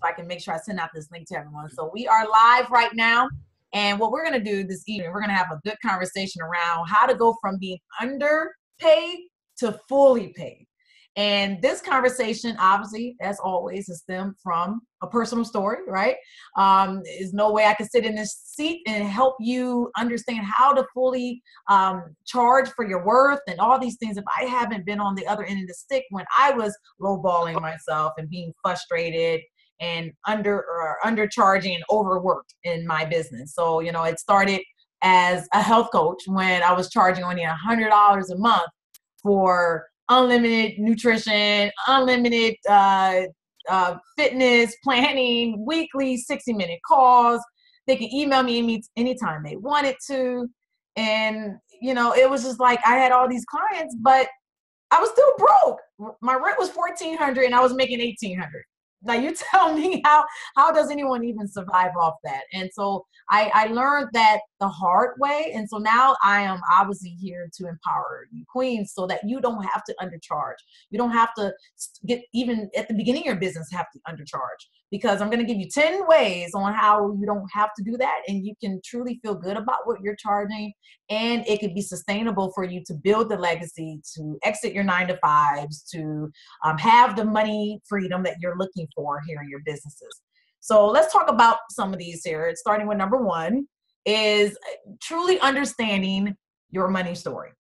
so I can make sure I send out this link to everyone. So we are live right now. And what we're going to do this evening, we're going to have a good conversation around how to go from being underpaid to fully paid. And this conversation, obviously, as always, is stemmed from a personal story, right? There's no way I could sit in this seat and help you understand how to fully charge for your worth and all these things if I haven't been on the other end of the stick when I was lowballing myself and being frustrated and undercharging and overworked in my business. So, you know, it started as a health coach when I was charging only $100 a month for unlimited nutrition, unlimited fitness planning, weekly 60-minute calls. They can email me anytime they wanted to. And, you know, it was just like I had all these clients, but I was still broke. My rent was $1,400 and I was making $1,800. Now you tell me how does anyone even survive off that? And so I learned that the hard way. And so now I am obviously here to empower you queens so that you don't have to undercharge. You don't have to get, even at the beginning of your business, have to undercharge, because I'm going to give you 10 ways on how you don't have to do that. And you can truly feel good about what you're charging. And it could be sustainable for you to build the legacy, to exit your 9-to-5s, to have the money freedom that you're looking for here in your businesses. So let's talk about some of these here. Starting with number one is truly understanding your money story.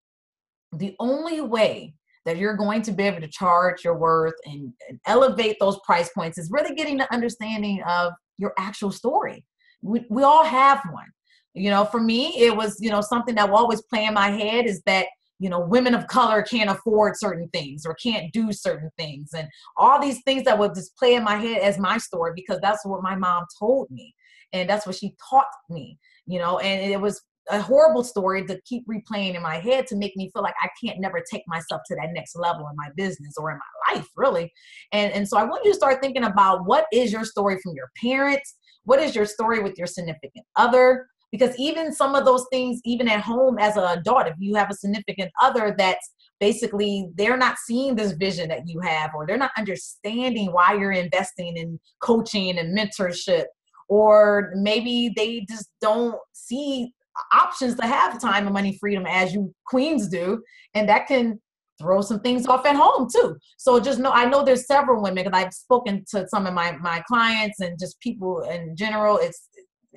The only way that you're going to be able to charge your worth and elevate those price points is really getting the understanding of your actual story. We all have one. You know, for me, it was, you know, something that will always play in my head is that, you know, women of color can't afford certain things or can't do certain things. And all these things that would just play in my head as my story, because that's what my mom told me. And that's what she taught me, you know, and it was a horrible story to keep replaying in my head to make me feel like I can't never take myself to that next level in my business or in my life, really. And so I want you to start thinking about, what is your story from your parents? What is your story with your significant other? Because even some of those things, even at home as an adult, if you have a significant other that's basically, they're not seeing this vision that you have, or they're not understanding why you're investing in coaching and mentorship, or maybe they just don't see options to have time and money freedom as you queens do. And that can throw some things off at home too. So just know, I know there's several women, because I've spoken to some of my clients and just people in general,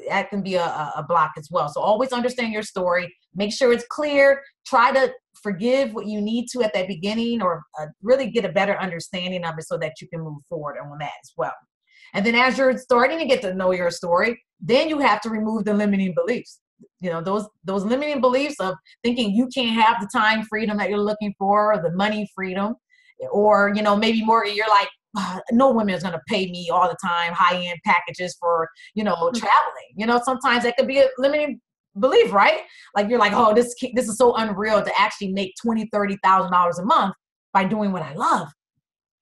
that can be a block as well. So always understand your story. Make sure it's clear. Try to forgive what you need to at that beginning, or really get a better understanding of it so that you can move forward on that as well. And then as you're starting to get to know your story, then you have to remove the limiting beliefs. You know, those limiting beliefs of thinking you can't have the time freedom that you're looking for, or the money freedom, or, you know, maybe more, you're like, no woman is going to pay me all the time high-end packages for, you know, traveling. You know, sometimes that could be a limiting belief, right? Like you're like, oh, this is so unreal to actually make $20,000, $30,000 a month by doing what I love.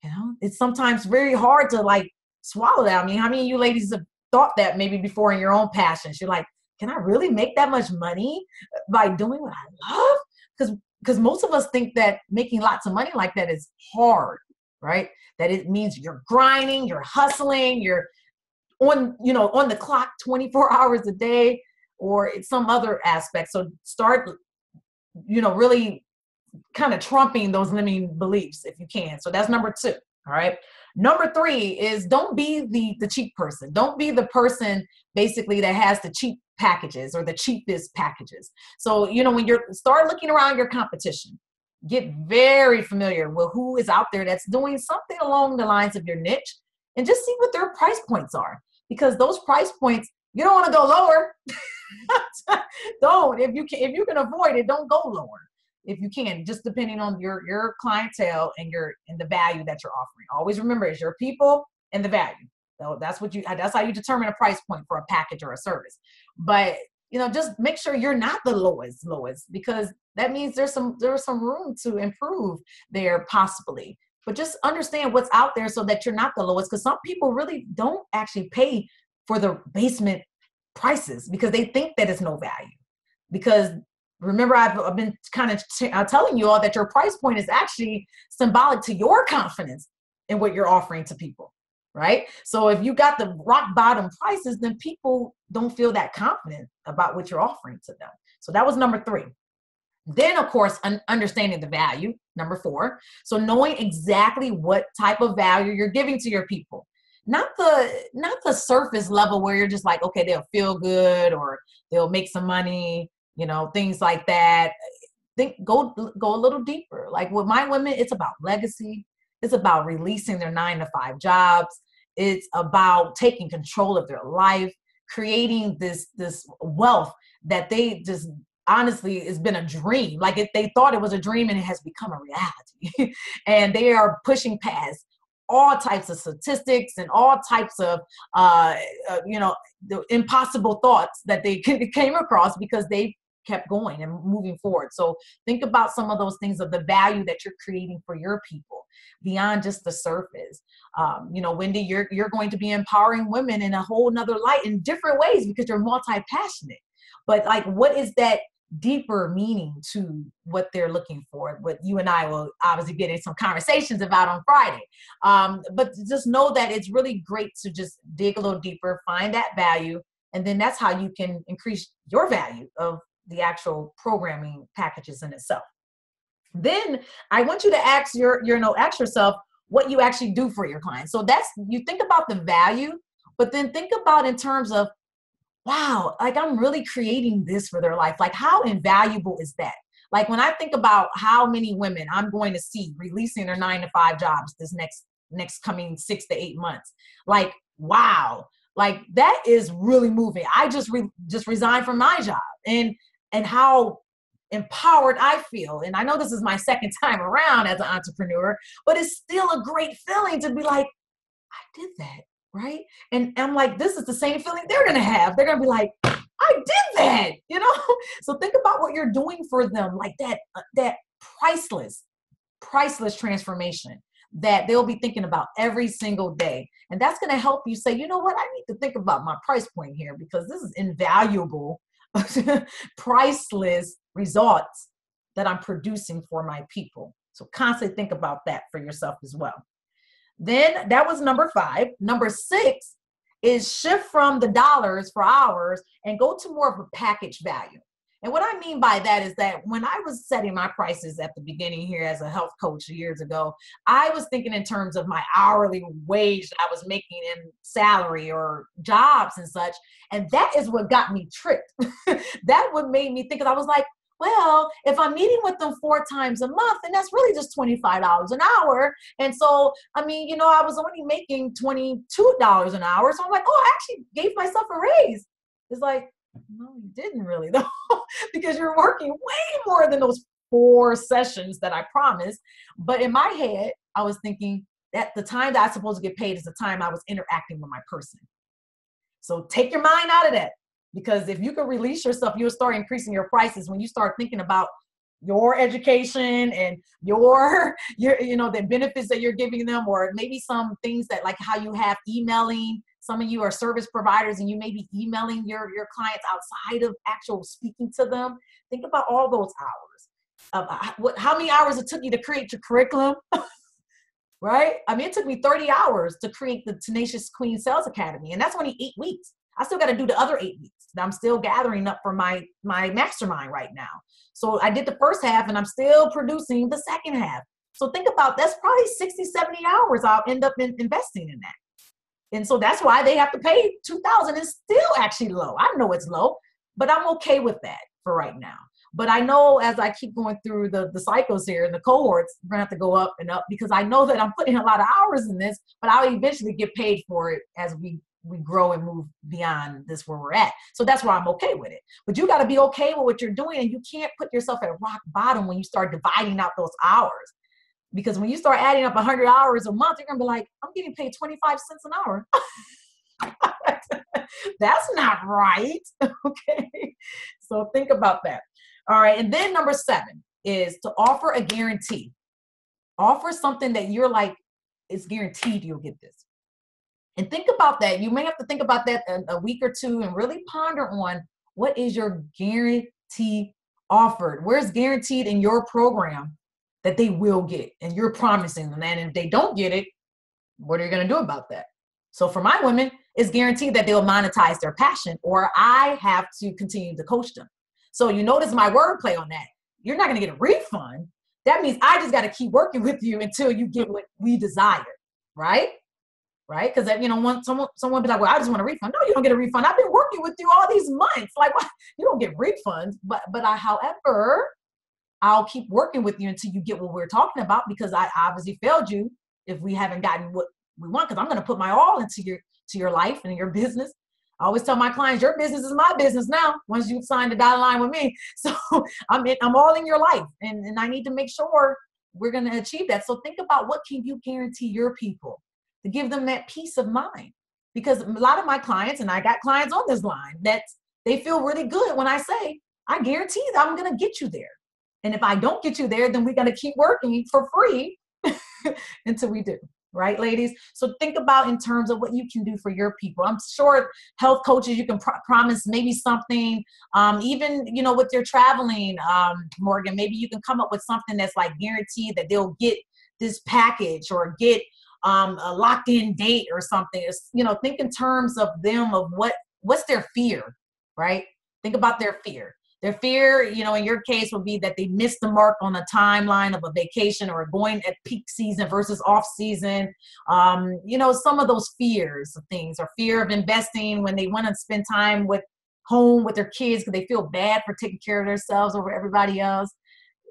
You know, it's sometimes very hard to like swallow that. I mean, how many of you ladies have thought that maybe before in your own passions? You're like, can I really make that much money by doing what I love? Because most of us think that making lots of money like that is hard, right? That it means you're grinding, you're hustling, you're on the clock 24 hours a day, or it's some other aspect. So start, you know, really kind of trumping those limiting beliefs if you can. So that's number 2. All right. Number 3 is, don't be the cheap person. Don't be the person basically that has the cheap packages or the cheapest packages. So, you know, when you're start looking around your competition, get very familiar with who is out there that's doing something along the lines of your niche, and just see what their price points are, because those price points, you don't want to go lower. Don't, if you can avoid it, don't go lower. If you can, just depending on your clientele and the value that you're offering. Always remember, it's your people and the value. So that's how you determine a price point for a package or a service. But, you know, just make sure you're not the lowest, because that means there's some room to improve there possibly. But just understand what's out there so that you're not the lowest, because some people really don't actually pay for the basement prices because they think that it's no value. Because remember, I've been kind of telling you all that your price point is actually symbolic to your confidence in what you're offering to people. right? So if you got the rock bottom prices, then people don't feel that confident about what you're offering to them. So that was number 3. Then, of course, understanding the value, number 4. So knowing exactly what type of value you're giving to your people. Not the surface level where you're just like, okay, they'll feel good or they'll make some money, things like that. Go a little deeper. Like with my women, it's about legacy. It's about releasing their 9-to-5 jobs. It's about taking control of their life, creating this wealth that they just honestly, it's been a dream. Like they thought it was a dream and it has become a reality. And they are pushing past all types of statistics and all types of, the impossible thoughts that they came across because they kept going and moving forward. So think about some of those things of the value that you're creating for your people beyond just the surface. Wendy, you're going to be empowering women in a whole nother light in different ways because you're multi-passionate. But like, what is that deeper meaning to what they're looking for? What you and I will obviously get in some conversations about on Friday. But just know that it's really great to just dig a little deeper, find that value, and then that's how you can increase your value of the actual programming packages in itself. Then I want you to ask ask yourself what you actually do for your clients. So that's, you think about the value, but then think about in terms of, wow, like I'm really creating this for their life. Like how invaluable is that? Like when I think about how many women I'm going to see releasing their 9-to-5 jobs this next coming 6 to 8 months, like, wow, like that is really moving. I just resigned from my job and how empowered I feel. And I know this is my second time around as an entrepreneur, but it's still a great feeling to be like, I did that, right? And I'm like, this is the same feeling they're going to have. They're going to be like, I did that, So think about what you're doing for them, like that priceless transformation that they'll be thinking about every single day. And that's going to help you say, you know what, I need to think about my price point here because this is invaluable, priceless results that I'm producing for my people. So constantly think about that for yourself as well. Then that was number 5. Number 6 is shift from the dollars for hours and go to more of a package value. And what I mean by that is that when I was setting my prices at the beginning here as a health coach years ago, I was thinking in terms of my hourly wage that I was making in salary or jobs and such. And that is what got me tricked. That what made me think, because I was like, well, if I'm meeting with them 4 times a month, then that's really just $25 an hour. And so, I mean, I was only making $22 an hour. So I'm like, oh, I actually gave myself a raise. It's like, no, you didn't really though, because you're working way more than those 4 sessions that I promised. But in my head, I was thinking that the time that I'm supposed to get paid is the time I was interacting with my person. So take your mind out of that. Because if you can release yourself, you'll start increasing your prices when you start thinking about your education and your the benefits that you're giving them, or maybe some things that like how you have emailing. Some of you are service providers and you may be emailing your clients outside of actual speaking to them. Think about all those hours. How many hours it took you to create your curriculum? Right? I mean, it took me 30 hours to create the Tenacious Queen Sales Academy, and that's only 8 weeks. I still got to do the other 8 weeks that I'm still gathering up for my mastermind right now. So I did the first half and I'm still producing the second half. So think about, that's probably 60, 70 hours I'll end up investing in that. And so that's why they have to pay $2,000. It's still actually low. I know it's low, but I'm okay with that for right now. But I know as I keep going through the cycles here and the cohorts, we're going to have to go up and up because I know that I'm putting a lot of hours in this, but I'll eventually get paid for it as we grow and move beyond this where we're at. So that's why I'm okay with it. But you got to be okay with what you're doing, and you can't put yourself at rock bottom when you start dividing out those hours. Because when you start adding up 100 hours a month, you're going to be like, I'm getting paid 25 cents an hour. That's not right. Okay. So think about that. All right. And then number 7 is to offer a guarantee. Offer something that you're like, it's guaranteed you'll get this. And think about that. You may have to think about that in a week or 2 and really ponder on what is your guarantee offered? Where's guaranteed in your program that they will get and you're promising them that? And if they don't get it, what are you going to do about that? So for my women, it's guaranteed that they'll monetize their passion, or I have to continue to coach them. So you notice my wordplay on that. You're not going to get a refund. That means I just got to keep working with you until you get what we desire, right? Right? Because someone be like, well, I just want a refund. No, you don't get a refund. I've been working with you all these months. Like, what? You don't get refunds. However, I'll keep working with you until you get what we're talking about, because I obviously failed you if we haven't gotten what we want, because I'm going to put my all into your life and your business. I always tell my clients, your business is my business now, once you sign the dotted line with me. So I'm all in your life, and I need to make sure we're going to achieve that. So think about, what can you guarantee your people to give them that peace of mind? Because a lot of my clients, and I got clients on this line, that they feel really good when I say, I guarantee that I'm going to get you there. And if I don't get you there, then we got to keep working for free until we do. Right, ladies? So think about in terms of what you can do for your people. I'm sure health coaches, you can promise maybe something, even, with your traveling, Morgan, maybe you can come up with something that's like guaranteed that they'll get this package or get a locked in date or something. It's, think in terms of them, of what's their fear, right? Think about their fear. Their fear, in your case, would be that they missed the mark on the timeline of a vacation, or going at peak season versus off season. Some of those fears of things, or fear of investing when they want to spend time with their kids because they feel bad for taking care of themselves over everybody else.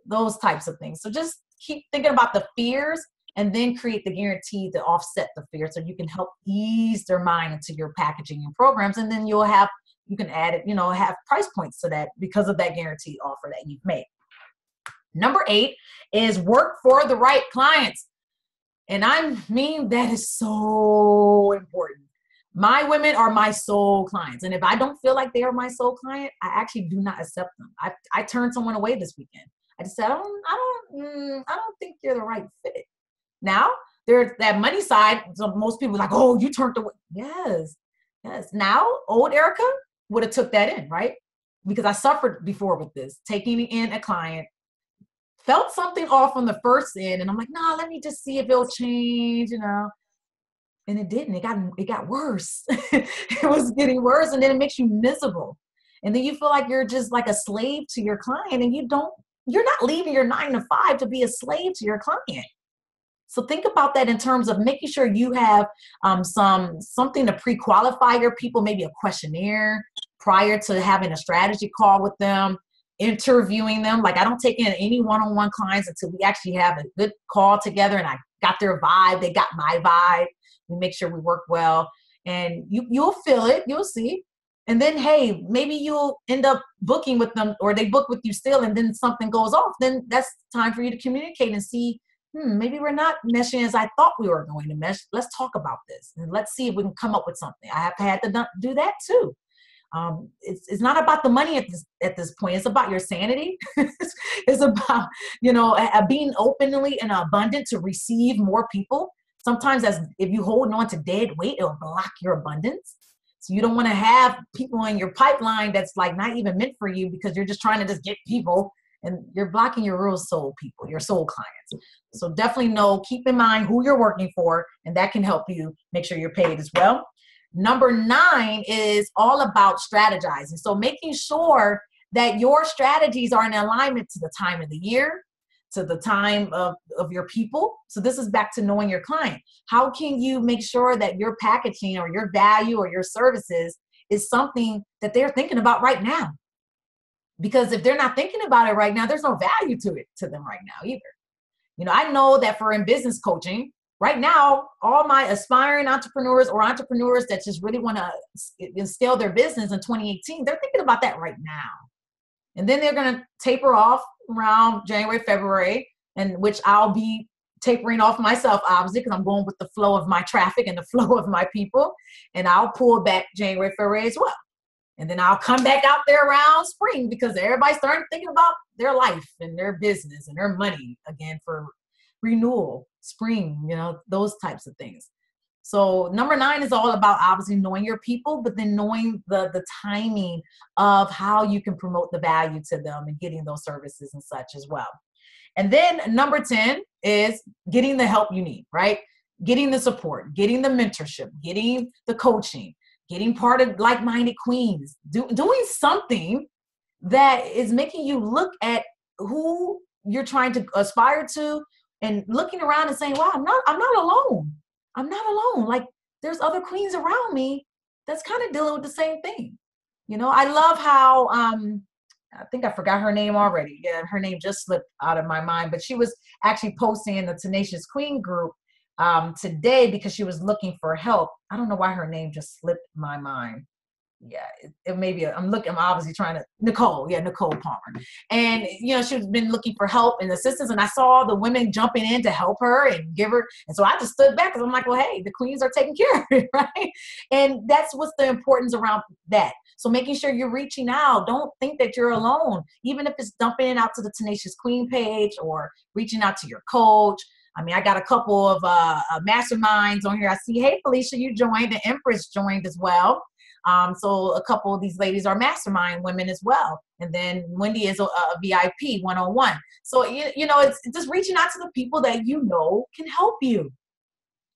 Those types of things. So just keep thinking about the fears, and then create the guarantee to offset the fear, so you can help ease their mind into your packaging and programs. And then you can add it, have price points to that because of that guaranteed offer that you've made. Number 8 is work for the right clients. And I mean, that is so important. My women are my soul clients. And if I don't feel like they are my soul client, I actually do not accept them. I turned someone away this weekend. I just said, I don't think you're the right fit. Now, there's that money side. So most people are like, oh, you turned away. Yes. Now, old Erica would have took that in, right? Because I suffered before with this, taking in a client, felt something off on the first end, and I'm like, nah, let me just see if it'll change, and it didn't. It got worse. It was getting worse, and then it makes you miserable, and then you feel like you're just like a slave to your client, and you're not leaving your 9 to 5 to be a slave to your client. So think about that in terms of making sure you have something to pre-qualify your people, maybe a questionnaire prior to having a strategy call with them, interviewing them. Like, I don't take in any one-on-one clients until we actually have a good call together and I got their vibe, they got my vibe. We make sure we work well, and you'll feel it, you'll see. And then, hey, maybe you'll end up booking with them, or they book with you still, and then something goes off. Then that's time for you to communicate and see, maybe we're not meshing as I thought we were going to mesh. Let's talk about this, and let's see if we can come up with something. I have had to do that too. It's not about the money at this point. It's about your sanity. It's about, being openly and abundant to receive more people. Sometimes if you hold on to dead weight, it'll block your abundance. So you don't want to have people in your pipeline that's like not even meant for you, because you're just trying to just get people, and you're blocking your real soul people, your soul clients. So definitely keep in mind who you're working for, and that can help you make sure you're paid as well. Number 9 is all about strategizing. So making sure that your strategies are in alignment to the time of the year, to the time of your people. So this is back to knowing your client. How can you make sure that your packaging or your value or your services is something that they're thinking about right now? Because if they're not thinking about it right now, there's no value to them right now either. I know that for in business coaching, right now, all my aspiring entrepreneurs or entrepreneurs that just really want to scale their business in 2018, they're thinking about that right now. And then they're going to taper off around January, February, and which I'll be tapering off myself, obviously, because I'm going with the flow of my traffic and the flow of my people. And I'll pull back January, February as well. And then I'll come back out there around spring, because everybody's starting thinking about their life and their business and their money again for renewal, spring, those types of things. So number 9 is all about obviously knowing your people, but then knowing the timing of how you can promote the value to them and getting those services and such as well. And then number 10 is getting the help you need, right? getting the support, getting the mentorship, getting the coaching, getting part of like-minded queens, doing something that is making you look at who you're trying to aspire to and looking around and saying, wow, I'm not alone. I'm not alone. Like, there's other queens around me that's kind of dealing with the same thing. You know, I love how, I think I forgot her name already. Yeah, her name just slipped out of my mind, but she was actually posting in the Tenacious Queen group today because she was looking for help. I don't know why her name just slipped my mind. Yeah, it may be, I'm obviously trying to, Nicole Palmer. And, you know, she's been looking for help and assistance. And I saw the women jumping in to help her and give her. And so I just stood back because I'm like, well, hey, the queens are taking care of it, right? And that's what's the importance around that. So making sure you're reaching out. Don't think that you're alone. Even if it's dumping it out to the Tenacious Queen page or reaching out to your coach. I mean, I got a couple of masterminds on here. I see, hey, Felicia, you joined. The Empress joined as well. So a couple of these ladies are mastermind women as well. And then Wendy is a VIP 101. So, you know, it's just reaching out to the people that you know can help you,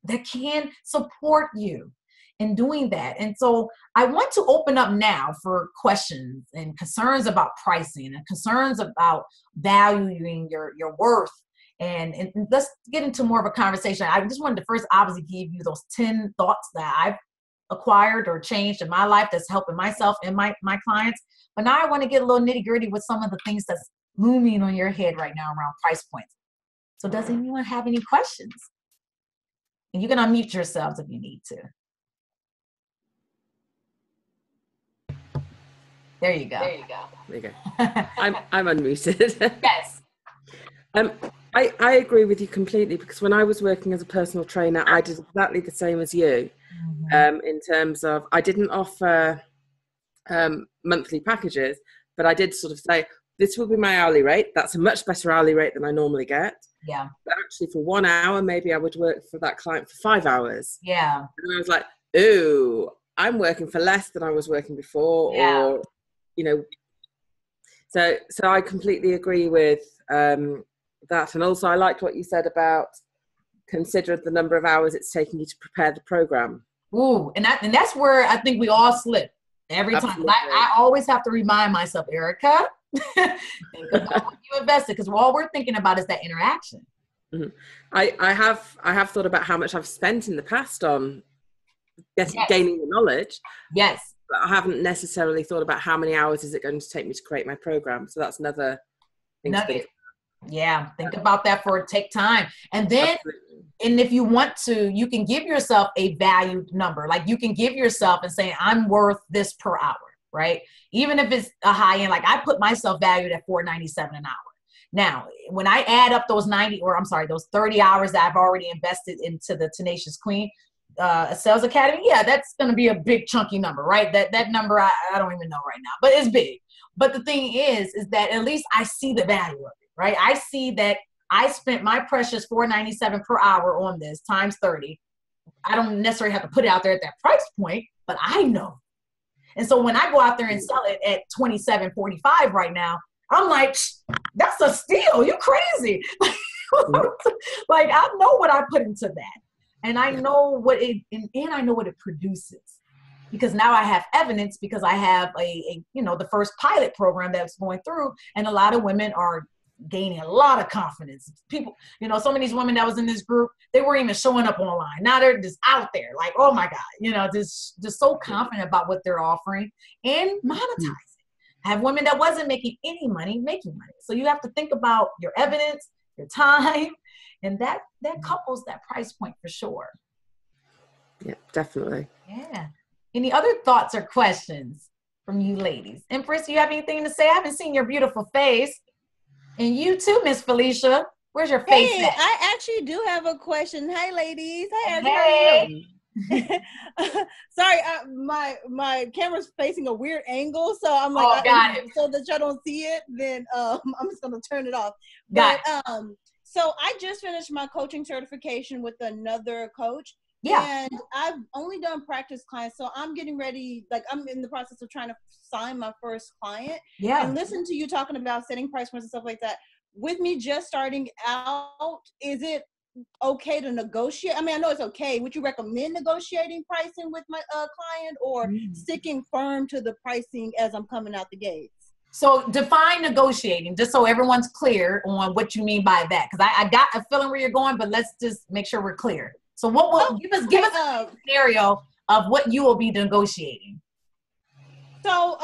that can support you in doing that. And so I want to open up now for questions and concerns about pricing and concerns about valuing your worth. And let's get into more of a conversation. I just wanted to first obviously give you those 10 thoughts that I've acquired or changed in my life that's helping myself and my clients. But now I want to get a little nitty gritty with some of the things that's looming on your head right now around price points. So does anyone have any questions? And you can unmute yourselves if you need to. There you go. There you go. I'm unmuted. Yes. I agree with you completely, because when I was working as a personal trainer, I did exactly the same as you. In terms of, I didn't offer monthly packages, but I did sort of say, this will be my hourly rate. That's a much better hourly rate than I normally get. Yeah. But actually for 1 hour, maybe I would work for that client for 5 hours. Yeah. And I was like, ooh, I'm working for less than I was working before. Yeah. Or, you know, so I completely agree with that. And also I liked what you said about consider the number of hours it's taking you to prepare the program. Ooh, and that's where I think we all slip every time. I always have to remind myself, Erica, think about what you invested, because all we're thinking about is that interaction. Mm-hmm. I have thought about how much I've spent in the past on gaining the knowledge. Yes. But I haven't necessarily thought about how many hours is it going to take me to create my program. So that's another thing to think about. Yeah, think about that take time. And then, and if you want to, you can give yourself a valued number. Like you can give yourself and say, I'm worth this per hour, right? Even if it's a high end, like I put myself valued at $4.97 an hour. Now, when I add up those 30 hours that I've already invested into the Tenacious Queen Sales Academy, yeah, that's going to be a big chunky number, right? That number, I don't even know right now, but it's big. But the thing is that at least I see the value of it, right? I see that I spent my precious $4.97 per hour on this times 30. I don't necessarily have to put it out there at that price point, but I know. And so when I go out there and sell it at $27.45 right now, I'm like, that's a steal. You crazy. Like I know what I put into that. And I know what and I know what it produces, because now I have evidence, because I have the first pilot program that's going through, and a lot of women are gaining a lot of confidence. People, some of these women that was in this group, they weren't even showing up online. Now they're just out there like, oh my God, just so confident about what they're offering and monetizing. I have women that wasn't making any money, making money. So you have to think about your evidence, your time, and that couples that price point for sure. Yeah, definitely. Yeah. Any other thoughts or questions from you ladies? Empress, you have anything to say? I haven't seen your beautiful face. And you too, Miss Felicia. Where's your face at? I actually do have a question. Hi, ladies. Hi, hey. Sorry, my camera's facing a weird angle, so I'm like, so that y'all don't see it, then I'm just gonna turn it off. So I just finished my coaching certification with another coach. Yeah. And I've only done practice clients, so I'm getting ready. Like I'm in the process of trying to sign my first client. Yeah. And listen to you talking about setting price points and stuff like that. With me just starting out, is it okay to negotiate? I mean, I know it's okay. Would you recommend negotiating pricing with my client, or sticking firm to the pricing as I'm coming out the gates? So define negotiating, just so everyone's clear on what you mean by that. Because I got a feeling where you're going, but let's just make sure we're clear. So what will give us a scenario of what you will be negotiating. So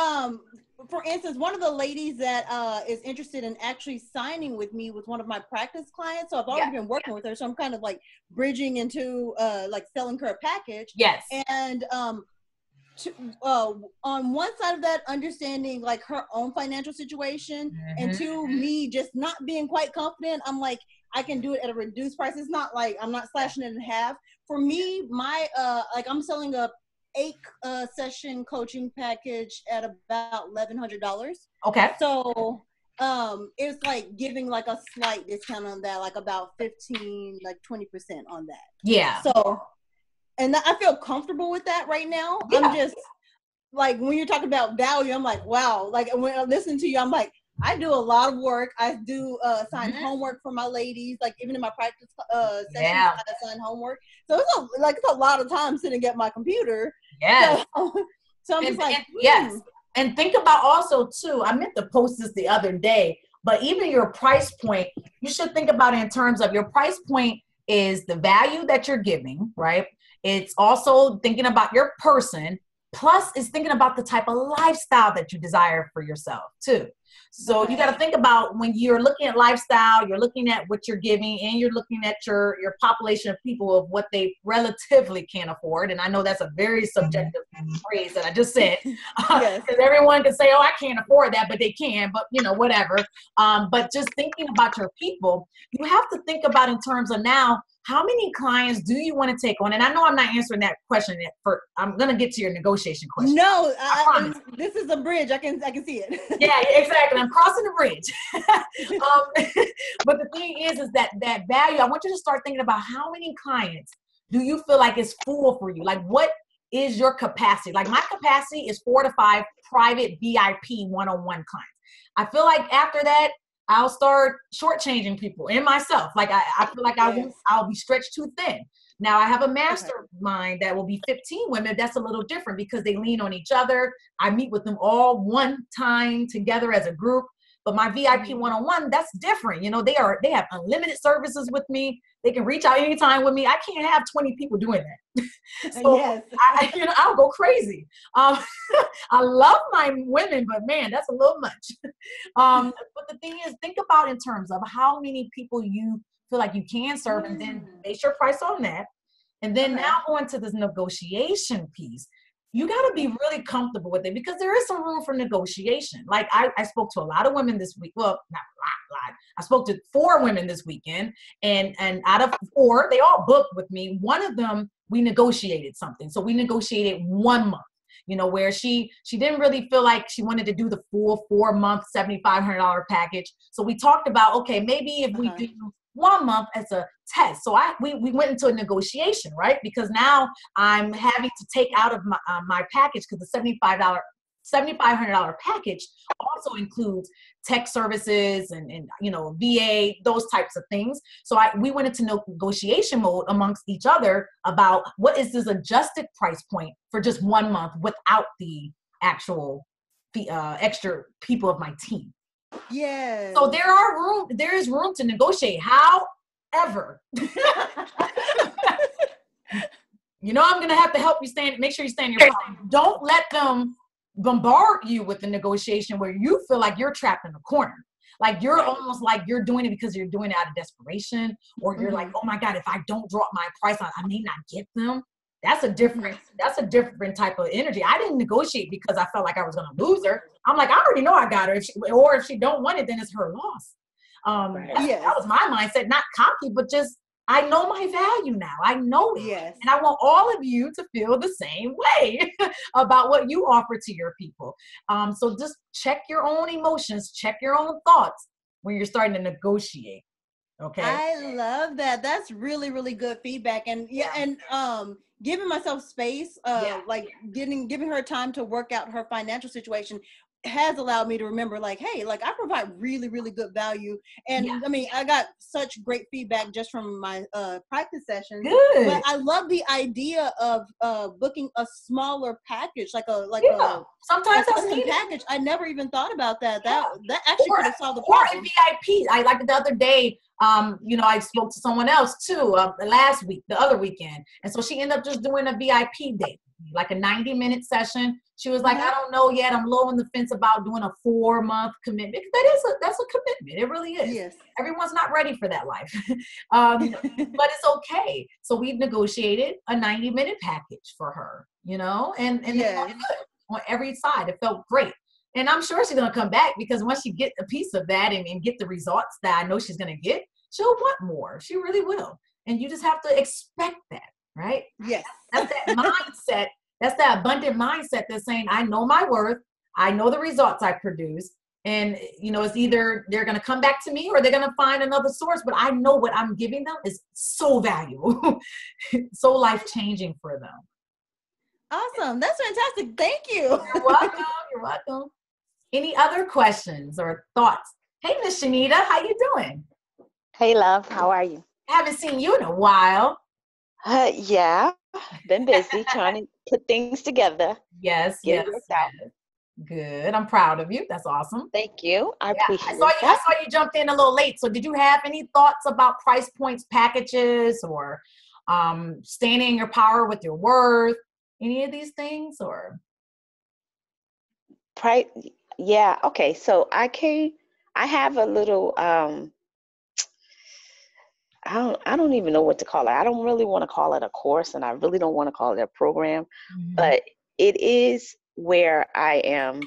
for instance, one of the ladies that is interested in actually signing with me was one of my practice clients. So I've already been working with her. So I'm kind of like bridging into like selling her a package. Yes. And on one side of that, understanding like her own financial situation, and two, me just not being quite confident. I'm like, I can do it at a reduced price. It's not like I'm not slashing it in half. For me, my like I'm selling a 8 session coaching package at about $1,100. Okay. So it's like giving like a slight discount on that, like about 15, like 20% on that. Yeah. So, and I feel comfortable with that right now. Yeah. I'm just like, when you're talking about value, I'm like, wow. Like when I listen to you, I'm like, I do a lot of work. I do assign homework for my ladies. Like even in my practice sessions, I assign homework. So it's a lot of time sitting at my computer. Yes. So I'm just like, yes. And think about also too, I meant to post this the other day, but even your price point, you should think about it in terms of your price point is the value that you're giving, right? It's also thinking about your person, plus it's thinking about the type of lifestyle that you desire for yourself too. So you got to think about when you're looking at lifestyle, you're looking at what you're giving, and you're looking at your population of people of what they relatively can afford. And I know that's a very subjective phrase that I just said, because everyone can say, oh, I can't afford that, but they can, but whatever. But just thinking about your people, you have to think about in terms of now, how many clients do you want to take on? And I know I'm not answering that question yet. I'm going to get to your negotiation question. No, this is a bridge. I can see it. Yeah, exactly. I'm crossing the bridge. But the thing is that value, I want you to start thinking about how many clients do you feel like is full for you? Like what is your capacity? Like my capacity is 4 to 5 private VIP one-on-one clients. I feel like after that, I'll start shortchanging people and myself. Like I feel like I'll be stretched too thin. Now I have a mastermind that will be 15 women. That's a little different because they lean on each other. I meet with them all one time together as a group. But my VIP one-on-one, that's different. They have unlimited services with me. They can reach out anytime with me. I can't have 20 people doing that. So I'll go crazy. I love my women, but man, that's a little much. But the thing is, think about in terms of how many people you feel like you can serve, and then base your price on that. And then now going to this negotiation piece. You got to be really comfortable with it because there is some room for negotiation. Like I spoke to a lot of women this week. Well, not a lot. I spoke to 4 women this weekend, and out of 4, they all booked with me. One of them, we negotiated something. So we negotiated 1 month, where she didn't really feel like she wanted to do the full 4-month, $7,500 package. So we talked about, okay, maybe if we do 1 month as a test. So we went into a negotiation, right? Because now I'm having to take out of my package, because the $7,500 package also includes tech services and VA, those types of things. So we went into negotiation mode amongst each other about what is this adjusted price point for just 1 month without the actual extra people of my team. Yeah. So there is room to negotiate. However, I'm going to have to help you make sure you stand your problem. Don't let them bombard you with the negotiation where you feel like you're trapped in a corner. Like you're almost like you're doing it because you're doing it out of desperation, or you're like, oh my God, if I don't drop my price, I may not get them. That's a different type of energy. I didn't negotiate because I felt like I was going to lose her. I'm like, I already know I got her. If she don't want it, then it's her loss. That was my mindset, not cocky, but just, I know my value now. I know it. Yes. And I want all of you to feel the same way about what you offer to your people. So just check your own emotions, check your own thoughts when you're starting to negotiate. Okay. I love that. That's really, really good feedback. And giving myself space, like giving her time to work out her financial situation. has allowed me to remember, like, hey, like, I provide really, really good value. And I mean, I got such great feedback just from my practice sessions. Good. But I love the idea of booking a smaller package, like a sometimes that's needed. Package. I never even thought about that. That actually could have solved the problem. Or a VIP. I like the other day. I spoke to someone else too the other weekend, and so she ended up just doing a VIP day, like a 90-minute session. She was like, I don't know yet. I'm low on the fence about doing a 4-month commitment. That's a commitment. It really is. Yes. Everyone's not ready for that life, but it's okay. So we've negotiated a 90-minute package for her, and on every side, it felt great. And I'm sure she's going to come back, because once she gets a piece of that and get the results that I know she's going to get, she'll want more. She really will. And you just have to expect that, right? Yes. That's that mindset. That's that abundant mindset that's saying, I know my worth. I know the results I produce. And, it's either they're going to come back to me or they're going to find another source. But I know what I'm giving them is so valuable, so life-changing for them. Awesome. That's fantastic. Thank you. You're welcome. You're welcome. Any other questions or thoughts? Hey, Miss Shanita, how you doing? Hey, love. How are you? Haven't seen you in a while. Yeah, been busy trying to put things together. Yes. Good. I'm proud of you. That's awesome. Thank you. I appreciate I saw you jumped in a little late. So did you have any thoughts about price points, packages, or standing in your power with your worth? Any of these things, or? Price. Yeah. Okay. So I have a little, I don't even know what to call it. I don't really want to call it a course, and I really don't want to call it a program, but it is where I am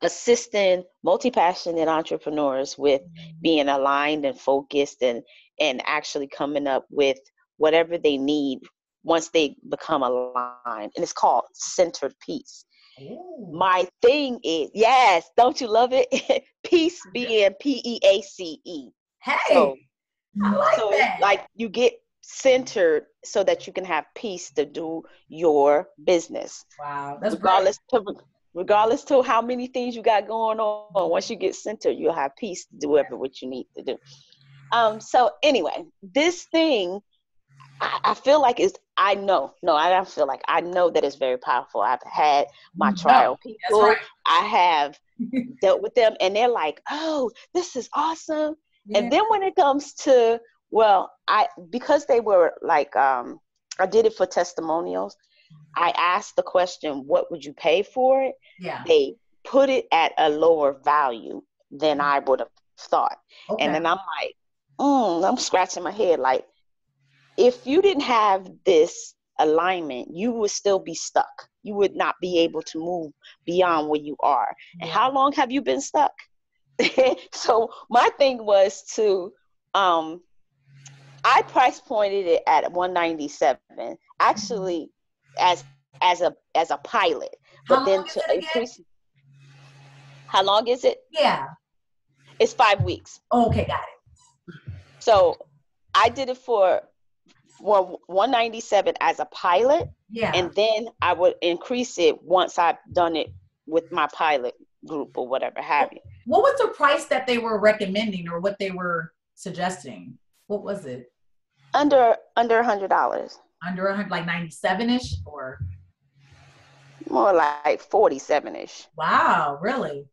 assisting multi-passionate entrepreneurs with being aligned and focused and actually coming up with whatever they need once they become aligned. And it's called Centered Peace. Ooh. My thing is, yes, don't you love it? Peace being PEACE. Hey, so, I like that. It's like you get centered so that you can have peace to do your business. Wow, that's regardless to how many things you got going on. Once you get centered, you'll have peace to do what you need to do. So anyway, this thing, I feel like I know that it's very powerful. I've had my trial people. Right. I have dealt with them, and they're like, oh, this is awesome. Yeah. And then when it comes to, because they were like, I did it for testimonials. I asked the question, what would you pay for it? Yeah. They put it at a lower value than I would have thought. Okay. And then I'm like, I'm scratching my head like, if you didn't have this alignment, you would still be stuck. You would not be able to move beyond where you are. And how long have you been stuck? So my thing was to, I price pointed it at $197, actually as a pilot, but then to increase. How long is it? Yeah. It's 5 weeks. Okay, got it. So I did it for $197 as a pilot. Yeah. And then I would increase it once I've done it with my pilot group or whatever have you. What was the price that they were recommending or what they were suggesting? What was it? Under $100. Under 100, like 97-ish or? More like 47-ish. Wow, really?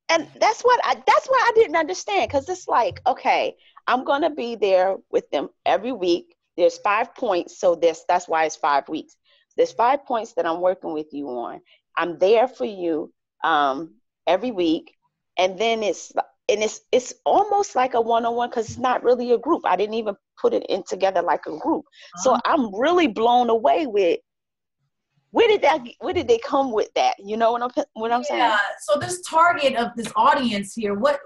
And that's what I didn't understand, because it's like, okay, I'm going to be there with them every week. There's 5 points, so that's why it's 5 weeks. There's 5 points that I'm working with you on. I'm there for you every week, and then it's almost like a one-on-one, because it's not really a group. I didn't even put it in together like a group. So I'm really blown away with where did they come with that? You know what I'm saying? Yeah. So this target of this audience here, what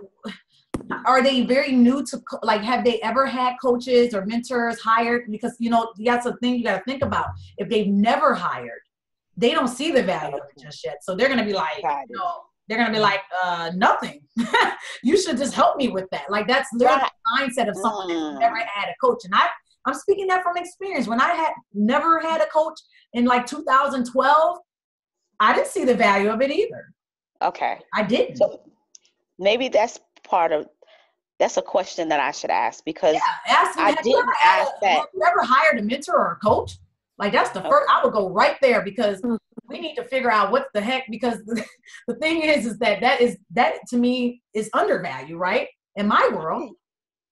are they very new to? Like, have they ever had coaches or mentors hired? Because that's the thing you got to think about. If they've never hired, they don't see the value of it just yet. So they're gonna be like, they're gonna be like, nothing. You should just help me with that. Like, that's literally the mindset of someone that's never had a coach. And I'm speaking that from experience. When I had never had a coach in like 2012, I didn't see the value of it either. Okay. I didn't. So maybe that's a question that I should ask, because ask them, I didn't ask that. Have you ever hired a mentor or a coach? Like, that's the first, I would go right there, because we need to figure out what the heck, because the thing is that to me is undervalued, right? In my world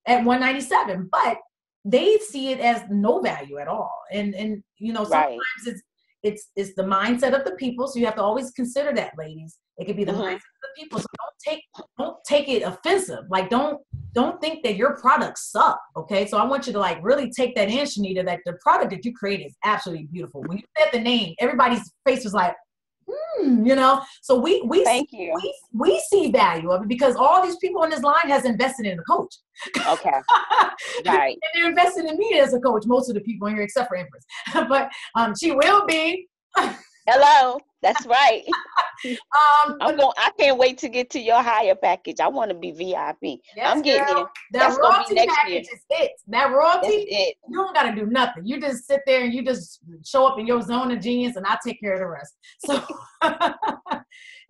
at $197, but they see it as no value at all. And sometimes it's the mindset of the people. So you have to always consider that, ladies. It could be the mindset of the people. So don't take it offensive. Like, don't think that your products suck. Okay. So I want you to like really take that in, Shanita, that the product that you create is absolutely beautiful. When you said the name, everybody's face was like, so we see value of it, because all these people on this line has invested in a coach. Okay. Right. And they're invested in me as a coach, most of the people in here, except for Empress. But she will be. Hello. That's right. I can't wait to get to your higher package. I want to be VIP. Yes, I'm getting girl. there. That royalty package is it. That royalty, it. You don't got to do nothing. You just sit there and you just show up in your zone of genius, and I take care of the rest. So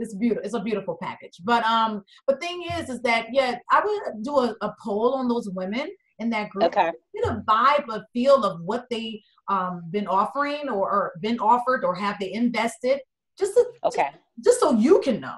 it's beautiful. It's a beautiful package. But thing is that, I would do a poll on those women in that group. Okay. Get a vibe, a feel of what they been offering or been offered, or have they invested, just so you can know.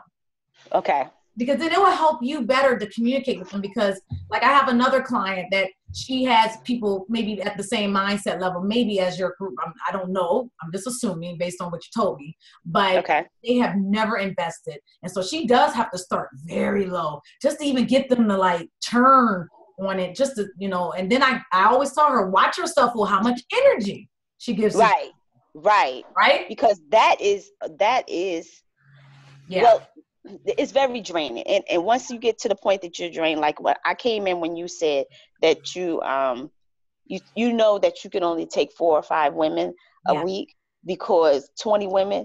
Okay. Because then it will help you better to communicate with them. Because like, I have another client that she has people maybe at the same mindset level, maybe as your group. I don't know. I'm just assuming based on what you told me, but they have never invested. And so she does have to start very low just to even get them to like turn on it, just to, and then I always tell her, watch yourself for how much energy she gives you. Right. Because that is well, it's very draining. And once you get to the point that you're drained, like what I came in when you said that you know that you can only take 4 or 5 women a week, because 20 women,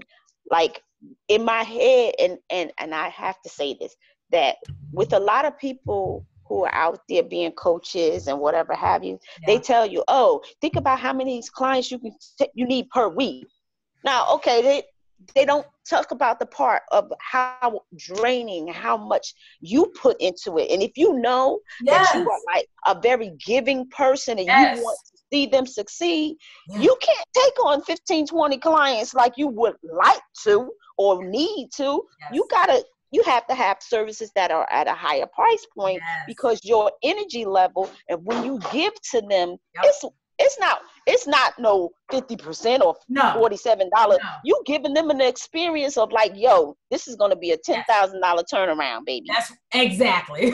like in my head, and I have to say this, that with a lot of people who are out there being coaches and whatever have you, they tell you, oh, think about how many clients you need per week. Now, okay, they don't talk about the part of how draining, how much you put into it. And if you know that you are like a very giving person and you want to see them succeed, you can't take on 15, 20 clients like you would like to or need to. You have to have services that are at a higher price point, because your energy level, and when you give to them, it's not no 50% or $47. No. You giving them an experience of like, yo, this is going to be a $10,000 turnaround, baby. That's exactly.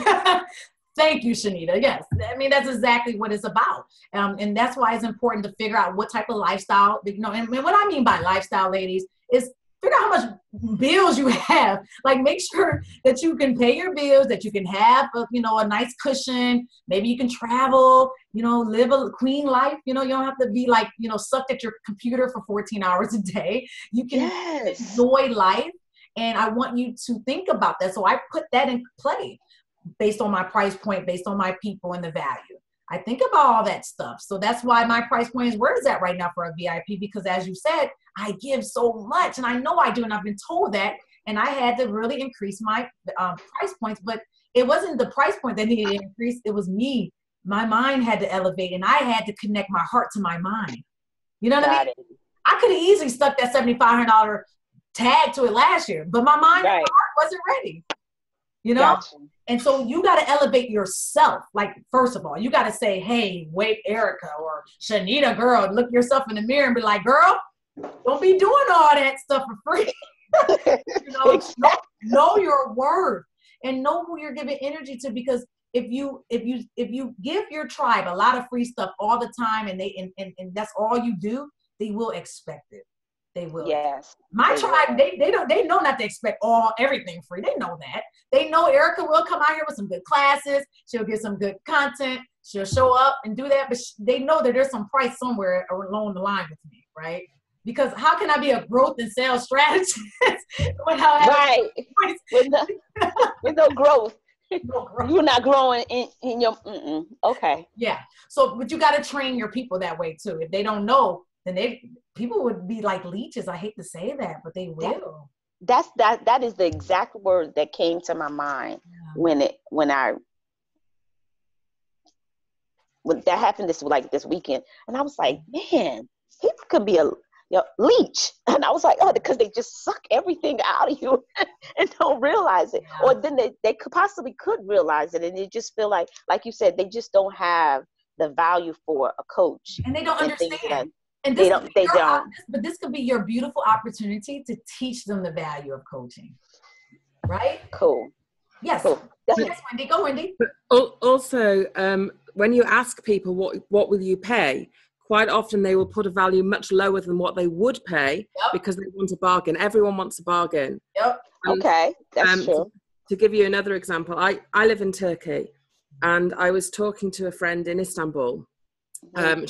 Thank you, Shanita. Yes. I mean, that's exactly what it's about. And that's why it's important to figure out what type of lifestyle, and what I mean by lifestyle, ladies, is figure out how much bills you have. Like, make sure that you can pay your bills, that you can have a nice cushion. Maybe you can travel, live a queen life. You don't have to be like, sucked at your computer for 14 hours a day. You can enjoy life. And I want you to think about that. So I put that in play based on my price point, based on my people and the value. I think about all that stuff. So that's why my price point is where it's at right now for a VIP, because as you said, I give so much, and I know I do, and I've been told that, and I had to really increase my price points, but it wasn't the price point that needed to increase. It was me. My mind had to elevate, and I had to connect my heart to my mind. You know what I mean? I could have easily stuck that $7,500 tag to it last year, but my mind and my heart wasn't ready. Gotcha. And so you got to elevate yourself. Like, first of all, you got to say, hey, wait, Erica or Shanita, girl, look yourself in the mirror and be like, girl, don't be doing all that stuff for free. Know your worth and know who you're giving energy to, because if you give your tribe a lot of free stuff all the time, and that's all you do, they will expect it. They will. Yes. My tribe, they know not to expect everything free. They know that. They know Erica will come out here with some good classes. She'll get some good content. She'll show up and do that. But they know that there's some price somewhere along the line with me, right? Because how can I be a growth and sales strategist without having with no growth? You're not growing in your okay. Yeah. So, but you got to train your people that way too. If they don't know, then people would be like leeches. I hate to say that, but they will. that is the exact word that came to my mind when that happened this weekend, and I was like, man, people could be a leech, and I was like, oh, because they just suck everything out of you and don't realize it, or then they could realize it, and they just feel like you said, they just don't have the value for a coach, and they don't understand. And they don't. But this could be your beautiful opportunity to teach them the value of coaching, right? Cool. Yes. Cool. Yes, Wendy. Go, Wendy. But also, when you ask people what will you pay, quite often they will put a value much lower than what they would pay because they want a bargain. Everyone wants a bargain. Yep. Okay, that's true. To give you another example, I live in Turkey, and I was talking to a friend in Istanbul. I'm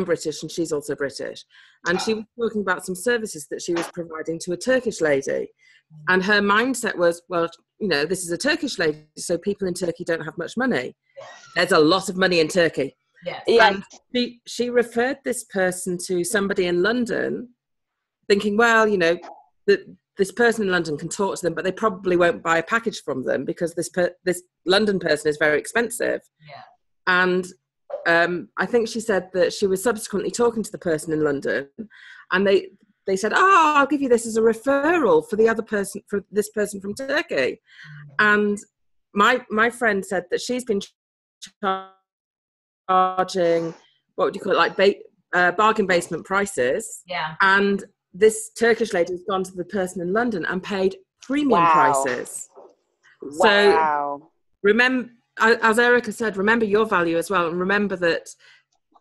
British, and she's also British, and she was talking about some services that she was providing to a Turkish lady, and her mindset was, well, this is a Turkish lady, so people in Turkey don't have much money. There's a lot of money in Turkey. Yes. And she referred this person to somebody in London, thinking, well, that this person in London can talk to them, but they probably won't buy a package from them because this London person is very expensive. Yeah. And I think she said that she was subsequently talking to the person in London, and they said, oh, I'll give you this as a referral for the other person, for this person from Turkey. And my friend said that she's been charging, what would you call it, like bargain basement prices. Yeah. And this Turkish lady has gone to the person in London and paid premium prices. Wow. So remember, as Erica said, remember your value as well, and remember that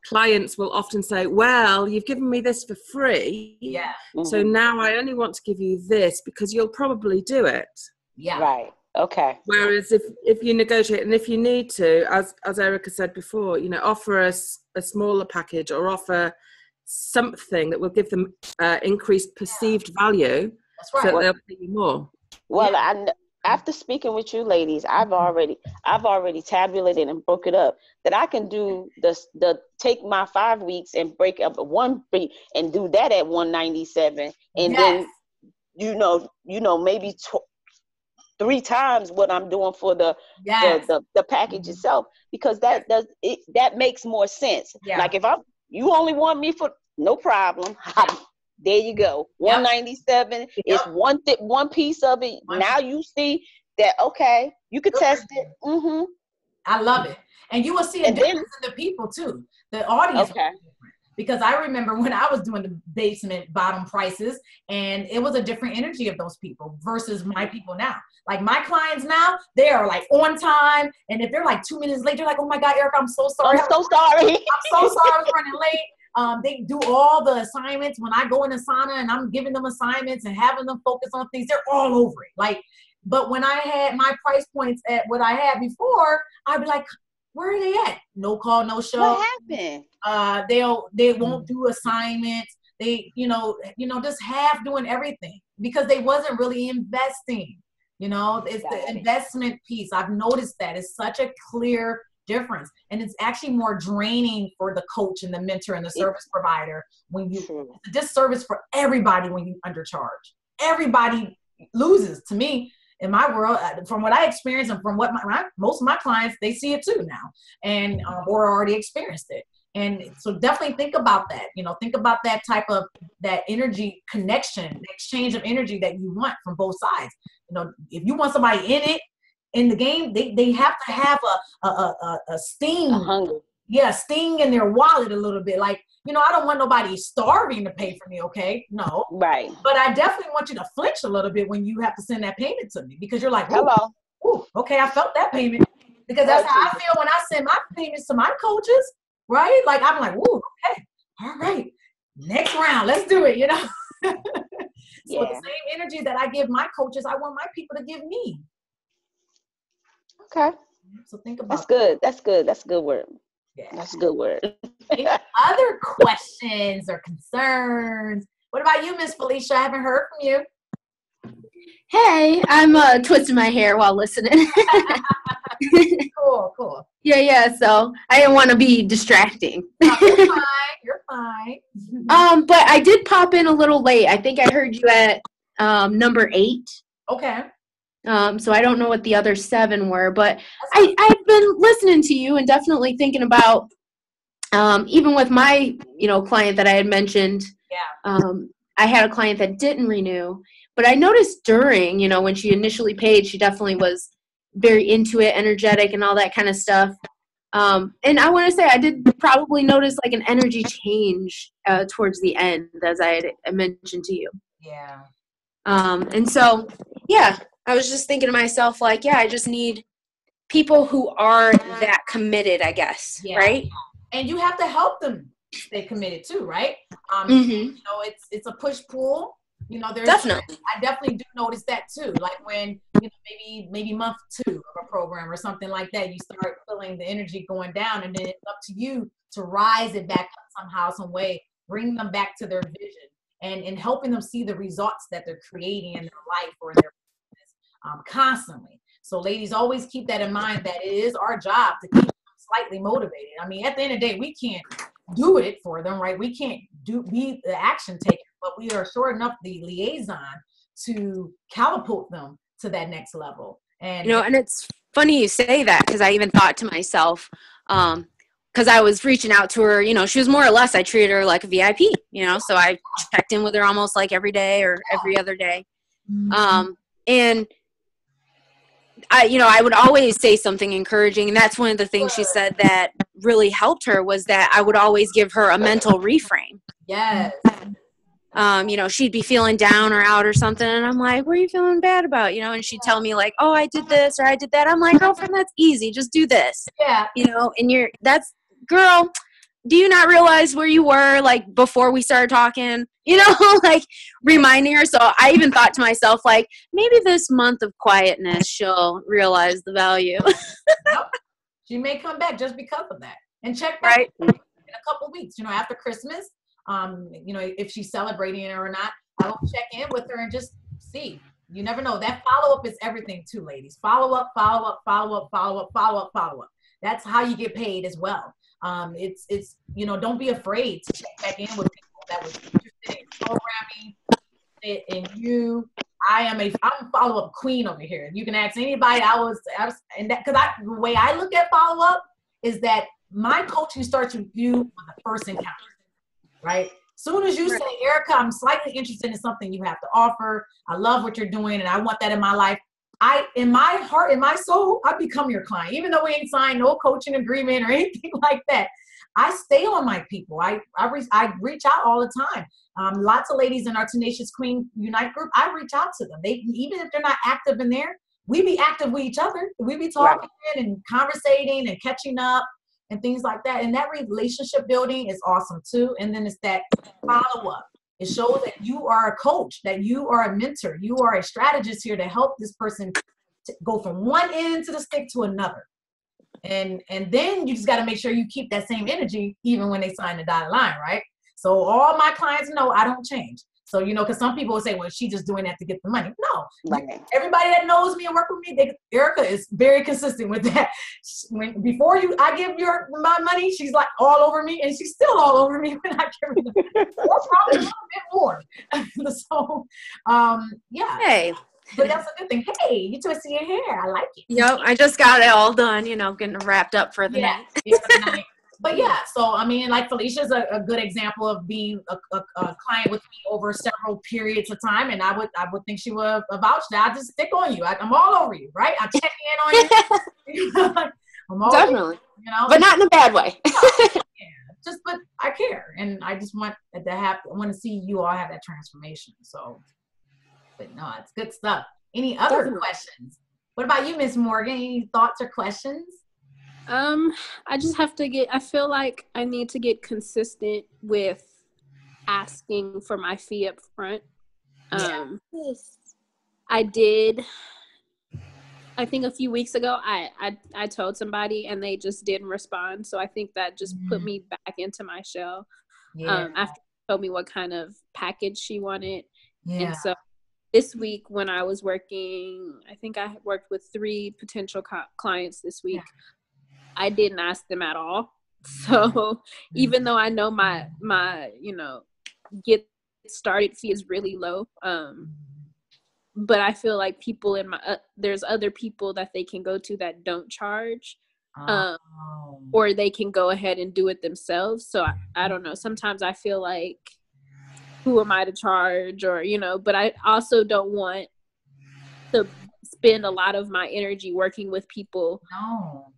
clients will often say, well, you've given me this for free, so now I only want to give you this because you'll probably do it. Yeah. Right. Okay. Whereas if you negotiate, and if you need to, as Erica said before, offer us a smaller package, or offer something that will give them increased perceived value. That's right. So they'll pay you more. Well, after speaking with you ladies, I've already tabulated and broke it up that I can do the take my 5 weeks and break up 1 week and do that at $197, and then maybe 3 times what I'm doing for the package itself, because that makes more sense. Yeah. Like if you only want me for no problem. There you go. 197 is one piece of it. Now you see that, okay, you could test it. Mm-hmm. I love it. And you will see a difference in the people too. The audience. Okay. Because I remember when I was doing the basement bottom prices, and it was a different energy of those people versus my people now. Like my clients now, they are like on time. And if they're like 2 minutes late, they're like, oh my God, Erica, I'm so sorry. I'm so sorry. I was running late. They do all the assignments. When I go in Asana and I'm giving them assignments and having them focus on things, they're all over it. But when I had my price points at what I had before, I'd be like, where are they at? No call, no show. What happened? They won't do assignments. They, just half doing everything because they wasn't really investing. It's the investment piece. I've noticed that it's such a clear difference, and it's actually more draining for the coach and the mentor and the service provider when it's a disservice for everybody when you undercharge. Everybody loses, to me, in my world, from what I experienced and from what most of my clients, they see it too now, and or already experienced it. And so definitely think about that. Think about that type of that energy connection, the exchange of energy that you want from both sides. If you want somebody in the game, they have to have a sting. A hunger. Yeah, sting in their wallet a little bit. Like, I don't want nobody starving to pay for me, okay? No. Right. But I definitely want you to flinch a little bit when you have to send that payment to me, because you're like, hello. Ooh, okay, I felt that payment. Because that's how I feel when I send my payments to my coaches, right? Like, I'm like, ooh, okay, all right, next round, let's do it, So the same energy that I give my coaches, I want my people to give me. Okay. So think about That's good. That's good. That's a good word. Yeah. That's a good word. Any other questions or concerns? What about you, Miss Felicia? I haven't heard from you. Hey, I'm twisting my hair while listening. Cool. Yeah. So I didn't want to be distracting. No, you're fine. But I did pop in a little late. I think I heard you at number 8. Okay. So I don't know what the other 7 were, but I've been listening to you and definitely thinking about, even with my, client that I had mentioned, I had a client that didn't renew, but I noticed during, when she initially paid, she definitely was very into it, energetic and all that kind of stuff. And I want to say I did probably notice like an energy change towards the end, as I mentioned to you. Yeah. And so, yeah, I was just thinking to myself, like, I just need people who are that committed, I guess, right? And you have to help them stay committed too, right? It's a push-pull. Definitely. I definitely do notice that too. Like when, maybe month 2 of a program or something like that, you start feeling the energy going down, and then it's up to you to rise it back up somehow, some way, bring them back to their vision and helping them see the results that they're creating in their life or in their business constantly. So ladies, always keep that in mind, that it is our job to keep them slightly motivated. I mean, at the end of the day, we can't do it for them, right? We can't be the action taker, but we are sure enough the liaison to catapult them to that next level. And and it's funny you say that, because I even thought to myself, because I was reaching out to her, she was more or less, I treated her like a VIP, so I checked in with her almost like every day or every other day. And I would always say something encouraging. And that's one of the things she said that really helped her, was that I would always give her a mental reframe. Yes. She'd be feeling down or out or something. And I'm like, what are you feeling bad about? And she'd tell me like, oh, I did this or I did that. I'm like, girlfriend, that's easy. Just do this. Yeah. And girl, do you not realize where you were like before we started talking, like reminding her. So I even thought to myself, like, maybe this month of quietness, she'll realize the value. Yep. She may come back just because of that, and check back in a couple of weeks, after Christmas, if she's celebrating it or not. I will check in with her and just see. You never know. That follow-up is everything too, ladies. Follow up. That's how you get paid as well. It's don't be afraid to check back in with people that was interested in programming, in you. I'm a follow-up queen over here. You can ask anybody. The way I look at follow-up is that my coaching starts with you on the first encounter, right? Soon as you say, Erica, I'm slightly interested in something you have to offer. I love what you're doing, and I want that in my life. In my heart, in my soul, I become your client, even though we ain't signed no coaching agreement or anything like that. I stay on my people. I reach out all the time. Lots of ladies in our Tenacious Queen Unite group, I reach out to them. Even if they're not active in there, we be active with each other. We be talking and conversating and catching up and things like that. And that relationship building is awesome too. And then it's that follow-up. It shows that you are a coach, that you are a mentor, you are a strategist here to help this person go from one end to the stick to another. And then you just got to make sure you keep that same energy even when they sign the dotted line, right? So all my clients know I don't change. So, because some people will say, well, she's just doing that to get the money. No, everybody that knows me and work with me, Erica is very consistent with that. Before I give my money, she's like all over me, and she's still all over me when I give her the money. Or probably a little bit more. So, yeah. Hey. But that's a good thing. Hey, you twisted your hair. I like it. Yep, I just got it all done, getting wrapped up for the night. But yeah, so I mean, like Felicia's a good example of being a client with me over several periods of time, and I would think she would vouch that. I just stick on you. I'm all over you, right? I check in on you. I'm all definitely, over, but not in a bad way. But I care, and I just want to I want to see you all have that transformation. So, but no, it's good stuff. Any other questions? What about you, Miss Morgan? Any thoughts or questions? I just have to I feel like I need to get consistent with asking for my fee up front. I did, I think a few weeks ago, I told somebody and they just didn't respond. So I think that just put me back into my shell. After she told me what kind of package she wanted. And so this week when I was working, I think I worked with 3 potential clients this week. I didn't ask them at all. So even though I know my get started fee is really low, but I feel like people in my there's other people that they can go to that don't charge, or they can go ahead and do it themselves. So I don't know. Sometimes I feel like, who am I to charge, or but I also don't want to spend a lot of my energy working with people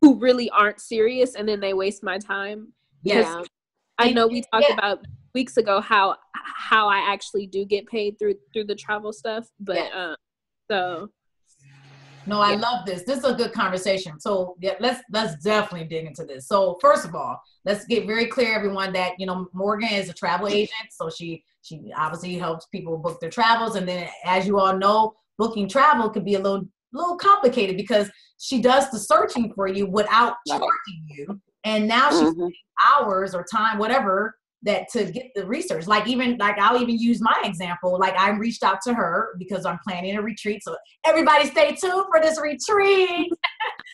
who really aren't serious, and then they waste my time. Because I know we talked about weeks ago how I actually do get paid through the travel stuff, but so no, I love this. This is a good conversation. So let's definitely dig into this. So first of all, let's get very clear, everyone, that Morgan is a travel agent. So she obviously helps people book their travels, and then as you all know, booking travel could be a little complicated because she does the searching for you without charging you, and now she's spending hours or time, whatever, that to get the research. I'll even use my example. Like, I reached out to her because I'm planning a retreat. So everybody stay tuned for this retreat.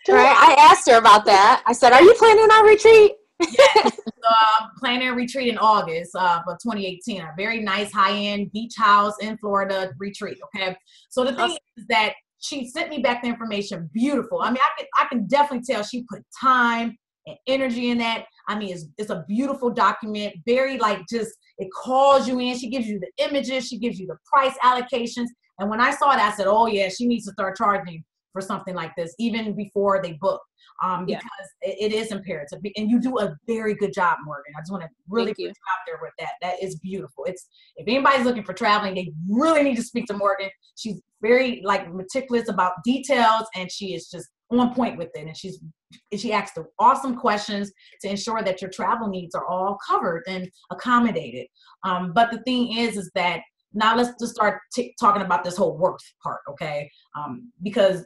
Right. I asked her about that. I said, are you planning on retreat? Yes. So I'm planning a retreat in August of 2018. A very nice high-end beach house in Florida retreat. Okay. So the thing is that she sent me back the information. Beautiful. I mean, I can definitely tell she put time and energy in that. I mean, it's a beautiful document, very it calls you in. She gives you the images, she gives you the price allocations. And when I saw it, I said, oh yeah, she needs to start charging for something like this, even before they book, because it is imperative. And you do a very good job, Morgan. I just want to really put you out there with that. That is beautiful. If anybody's looking for traveling, they really need to speak to Morgan. She's very meticulous about details, and she is just on point with it. And she asks the awesome questions to ensure that your travel needs are all covered and accommodated. But the thing is that now let's just start talking about this whole worth part, okay? Because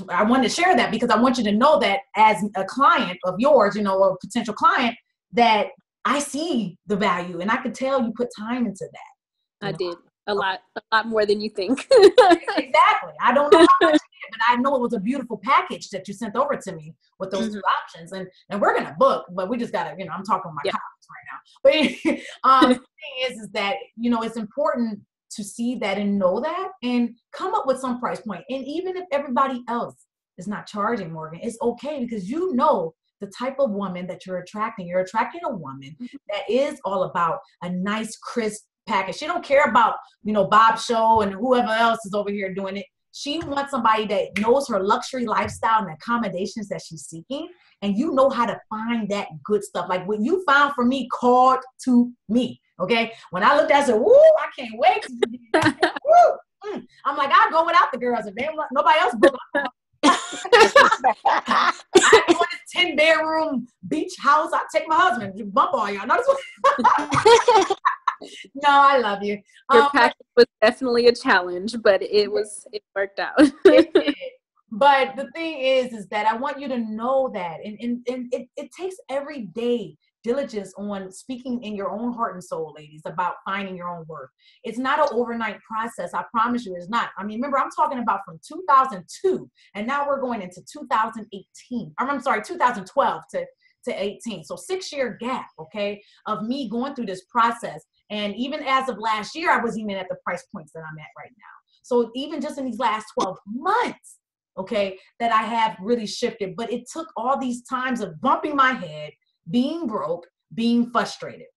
I wanted to share that because I want you to know that as a client of yours, a potential client, that I see the value, and I could tell you put time into that. I did a lot more than you think. Exactly. I don't know how much you did, but I know it was a beautiful package that you sent over to me with those two options. And we're gonna book, but we just gotta, I'm talking with my colleagues right now. But the thing is that it's important to see that and know that and come up with some price point. And even if everybody else is not charging, Morgan, it's okay, because the type of woman that you're attracting. You're attracting a woman that is all about a nice, crisp package. She don't care about, Bob Show and whoever else is over here doing it. She wants somebody that knows her luxury lifestyle and accommodations that she's seeking. And you know how to find that good stuff. Like what you found for me called to me. Okay. When I looked at it, I said, woo, I can't wait to do that. Woo. I'm like, I'll go without the girls. If nobody else book. I want a 10-bedroom beach house. I'll take my husband. You bump all y'all. No, I love you. Your package was definitely a challenge, but it worked out. It did. But the thing is that I want you to know that, and it takes every day diligence on speaking in your own heart and soul, ladies, about finding your own worth. It's not an overnight process. I promise you, it's not. I mean, remember, I'm talking about from 2002, and now we're going into 2018. I'm sorry, 2012 to 18. So 6-year gap, okay, of me going through this process. And even as of last year, I wasn't even at the price points that I'm at right now. So even just in these last 12 months, okay, that I have really shifted. But it took all these times of bumping my head, being broke, being frustrated.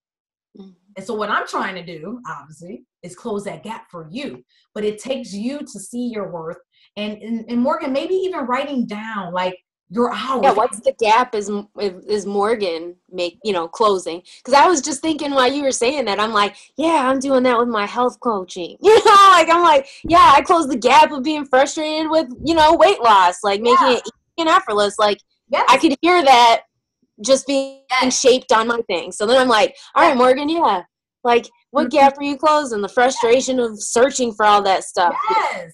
And so what I'm trying to do, obviously, is close that gap for you. But it takes you to see your worth. And Morgan, maybe even writing down like your hours. Yeah, what's the gap is Morgan closing? Because I was just thinking while you were saying that, I'm like, yeah, I'm doing that with my health coaching. I'm like, yeah, I close the gap of being frustrated with, weight loss, like making it easy and effortless. Like I could hear that just being shaped on my thing. So then I'm like, all right, Morgan, like what gap are you closing? The frustration of searching for all that stuff. Yes.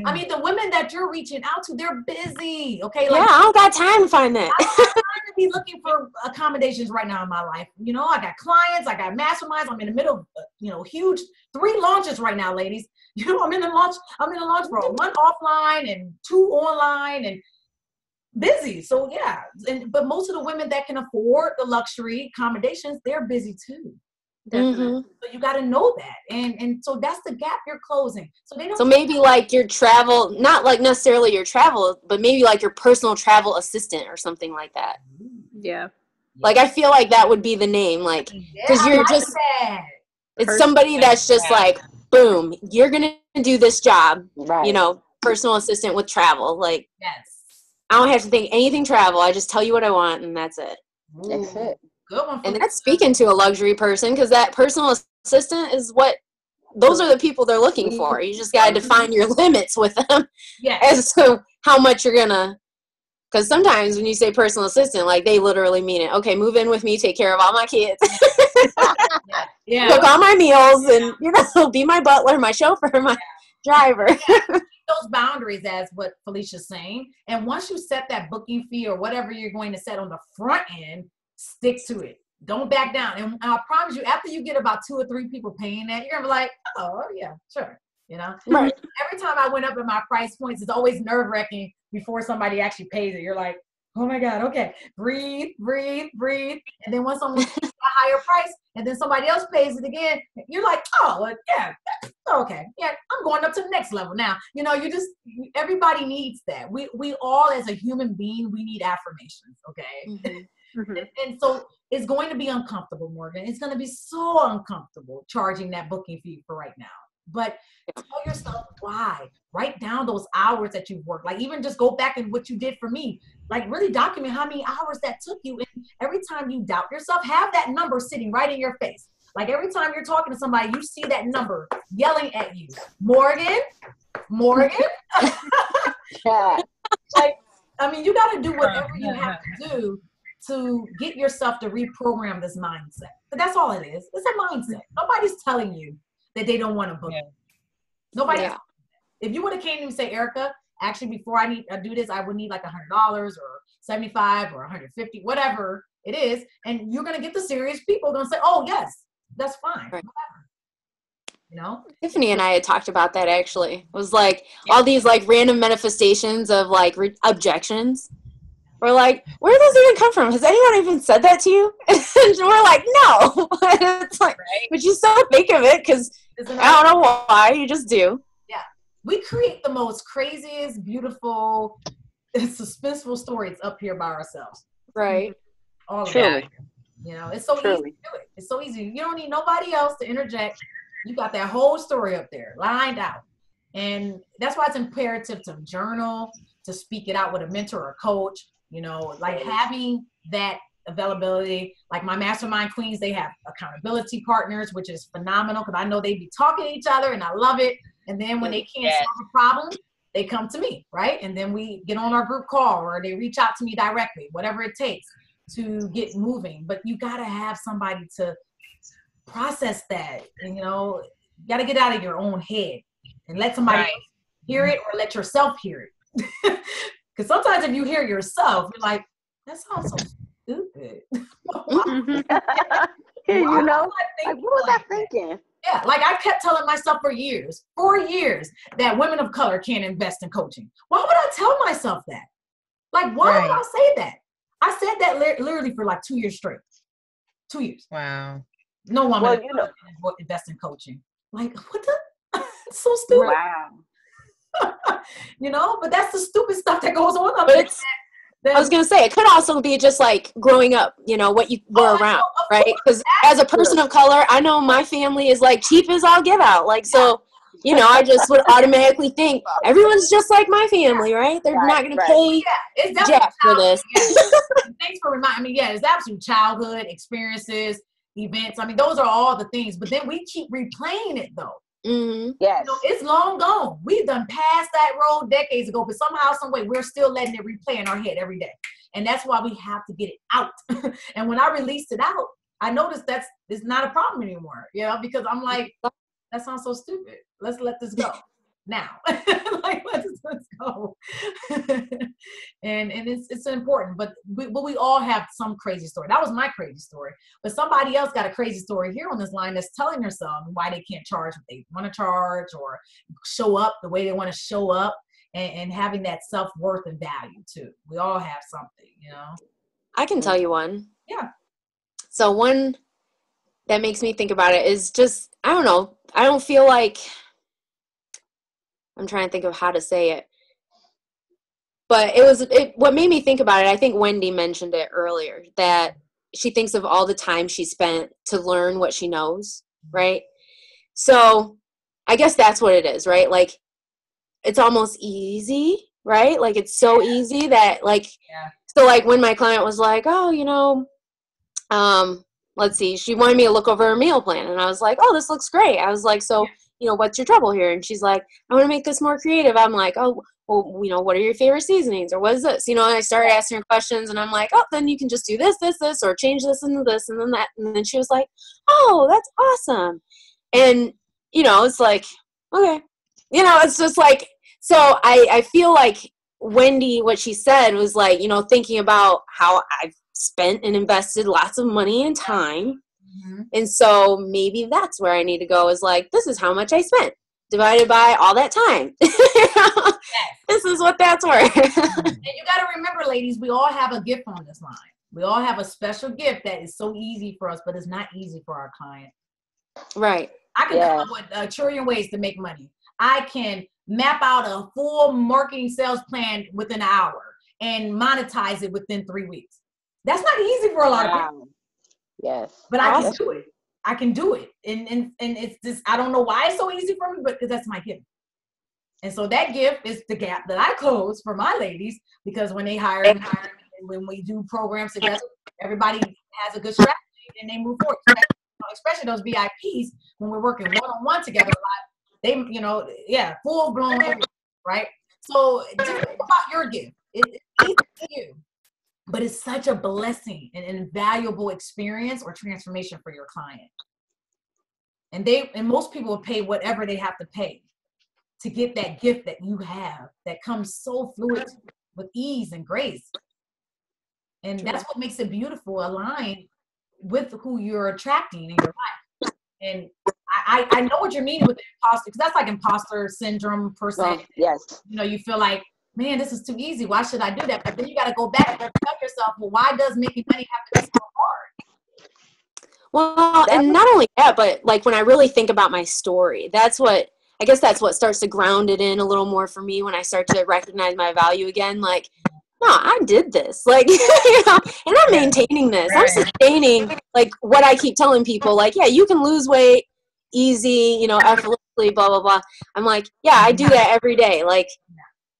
I mean, the women that you're reaching out to, they're busy. Okay. Like, I don't got time to find that. I don't have time to be looking for accommodations right now in my life. I got clients, I got masterminds. I'm in the middle of, huge 3 launches right now, ladies. I'm in the launch for 1 offline and 2 online and busy. So but most of the women that can afford the luxury accommodations, they're busy too. Definitely. So you got to know that. And so that's the gap you're closing. So they don't. So maybe like your travel, not like necessarily your travel, but maybe like your personal travel assistant or something like that. Yeah. Like, I feel like that would be the name, like, because you're just, it's somebody that's just like, boom, you're going to do this job, you know, personal assistant with travel. Like, I don't have to think anything travel. I just tell you what I want, and that's it. That's it. Good one. And that's speaking to a luxury person, because that personal assistant is what, those are the people they're looking for. You just got to define your limits with them as to how much you're going to. Because sometimes when you say personal assistant, like, they literally mean it. Okay, move in with me, take care of all my kids, cook all my meals, and, you know, be my butler, my chauffeur, my driver. Those boundaries, as what Felicia's saying. And once you set that booking fee or whatever you're going to set on the front end, stick to it. Don't back down. And I promise you, after you get about 2 or 3 people paying that, you're going to be like, oh, yeah, sure. You know? Right. Every time I went up in my price points, it's always nerve-wracking before somebody actually pays it. You're like, oh my God, okay, breathe. And then once someone pays a higher price and then somebody else pays it again, you're like, oh, well, yeah, okay. Yeah, I'm going up to the next level now. You know, everybody needs that. We all, as a human being, we need affirmations, okay? And so it's going to be uncomfortable, Morgan. It's going to be so uncomfortable charging that booking fee for right now. But tell yourself why. Write down those hours that you've worked. Like, even just go back and what you did for me. Like, really document how many hours that took you. And every time you doubt yourself, have that number sitting right in your face. Like, every time you're talking to somebody, you see that number yelling at you. Morgan. Like, I mean, you got to do whatever you have to do to get yourself to reprogram this mindset. But that's all it is. It's a mindset. Nobody's telling you that they don't want to book. Nobody. If you would have came to me and say, Erica, actually, before I do this, I would need like $100 or $75 or $150, whatever it is, and you're gonna get the serious people gonna say, oh yes, that's fine, whatever. You know, Tiffany and I had talked about that, actually. It was like all these like random manifestations of like objections. We're like, where does it even come from? Has anyone even said that to you? And we're like, no. It's like, but you still think of it because I don't know why. You just do. Yeah. We create the most craziest, beautiful, suspenseful stories up here by ourselves. Right. All of it. You know, it's so easy to do it. It's so easy. You don't need nobody else to interject. You got that whole story up there lined out. And that's why it's imperative to journal, to speak it out with a mentor or coach. You know, like having that availability. Like my mastermind queens, they have accountability partners, which is phenomenal because I know they be talking to each other and I love it. And then when they can't solve a problem, they come to me, right? And then we get on our group call or they reach out to me directly, whatever it takes to get moving. But you got to have somebody to process that. And, you know, you got to get out of your own head and let somebody else hear it or let yourself hear it. Because sometimes if you hear yourself, you're like, that sounds so stupid. You know, like, what was I thinking? Yeah, like I kept telling myself for years, that women of color can't invest in coaching. Why would I tell myself that? Like, why would I say that? I said that literally for like 2 years straight. 2 years. Wow. No woman will invest in coaching. Like, what the? It's so stupid. Wow. You know, but that's the stupid stuff that goes on up there. I was going to say, it could also be just like growing up, you know, what you were around, right? Because as a person of color, I know my family is like cheap as all get out. Like, so, you know, I just would automatically think everyone's just like my family, right? They're not going to pay jack for this. Thanks for reminding me. Yeah, it's absolute childhood experiences, events. I mean, those are all the things. But then we keep replaying it, though. Mm-hmm. Yes. You know, it's long gone. We've done past that road decades ago, but somehow, some way, we're still letting it replay in our head every day. And that's why we have to get it out. And when I released it out, I noticed it's not a problem anymore, you know, because I'm like, that sounds so stupid. Let's let this go now. Like, let's go. and it's important, but we all have some crazy story. That was my crazy story, but somebody else got a crazy story here on this line that's telling themselves why they can't charge what they want to charge or show up the way they want to show up, and having that self-worth and value too. We all have something, you know. I can tell you one. Yeah. So one that makes me think about it is just, I don't know. I don't feel like, I'm trying to think of how to say it. But what made me think about it, I think Wendy mentioned it earlier, that she thinks of all the time she spent to learn what she knows, right? So I guess that's what it is, right? Like, it's almost easy, right? Like, it's so easy that, like, so like when my client was like, oh, you know, let's see, she wanted me to look over her meal plan. And I was like, oh, this looks great. I was like, so, you know, what's your trouble here? And she's like, I want to make this more creative. I'm like, oh, well, you know, what are your favorite seasonings, or what is this? You know, and I started asking her questions, and I'm like, oh, then you can just do this, or change this into this, and then that. And then she was like, oh, that's awesome. And, you know, it's like, okay, you know, it's just like, so I feel like Wendy, what she said was like, you know, thinking about how I've spent and invested lots of money and time. Mm-hmm. And so maybe that's where I need to go, is like, this is how much I spent divided by all that time. Yes. This is what that's worth. And you got to remember, ladies, we all have a gift on this line. We all have a special gift that is so easy for us, but it's not easy for our client. Right. I can come up with a trillion ways to make money. I can map out a full marketing sales plan within an hour and monetize it within 3 weeks. That's not easy for a lot of people. Yes. But I can do it. I can do it. And it's just, I don't know why it's so easy for me, but because that's my gift. And so that gift is the gap that I close for my ladies, because when they hire me, and when we do programs together, everybody has a good strategy and they move forward. Especially those VIPs, when we're working one-on-one together a lot, they, you know, full blown, right? So just think about your gift. It's easy for you, but it's such a blessing and an invaluable experience or transformation for your client. And most people will pay whatever they have to pay to get that gift that you have that comes so fluid with ease and grace. And that's what makes it beautiful, aligned with who you're attracting in your life. And I know what you're meaning with the imposter, because that's like imposter syndrome per se. Well, yes. You know, you feel like, man, this is too easy. Why should I do that? But then you got to go back and tell yourself, well, why does making money have to be so hard? Well, and not only that, but like when I really think about my story, I guess that's what starts to ground it in a little more for me when I start to recognize my value again. Like, no, I did this, like, you know, and I'm maintaining this. I'm sustaining, like, what I keep telling people, like, yeah, you can lose weight easy, you know, effortlessly, blah, blah, blah. I'm like, yeah, I do that every day. Like,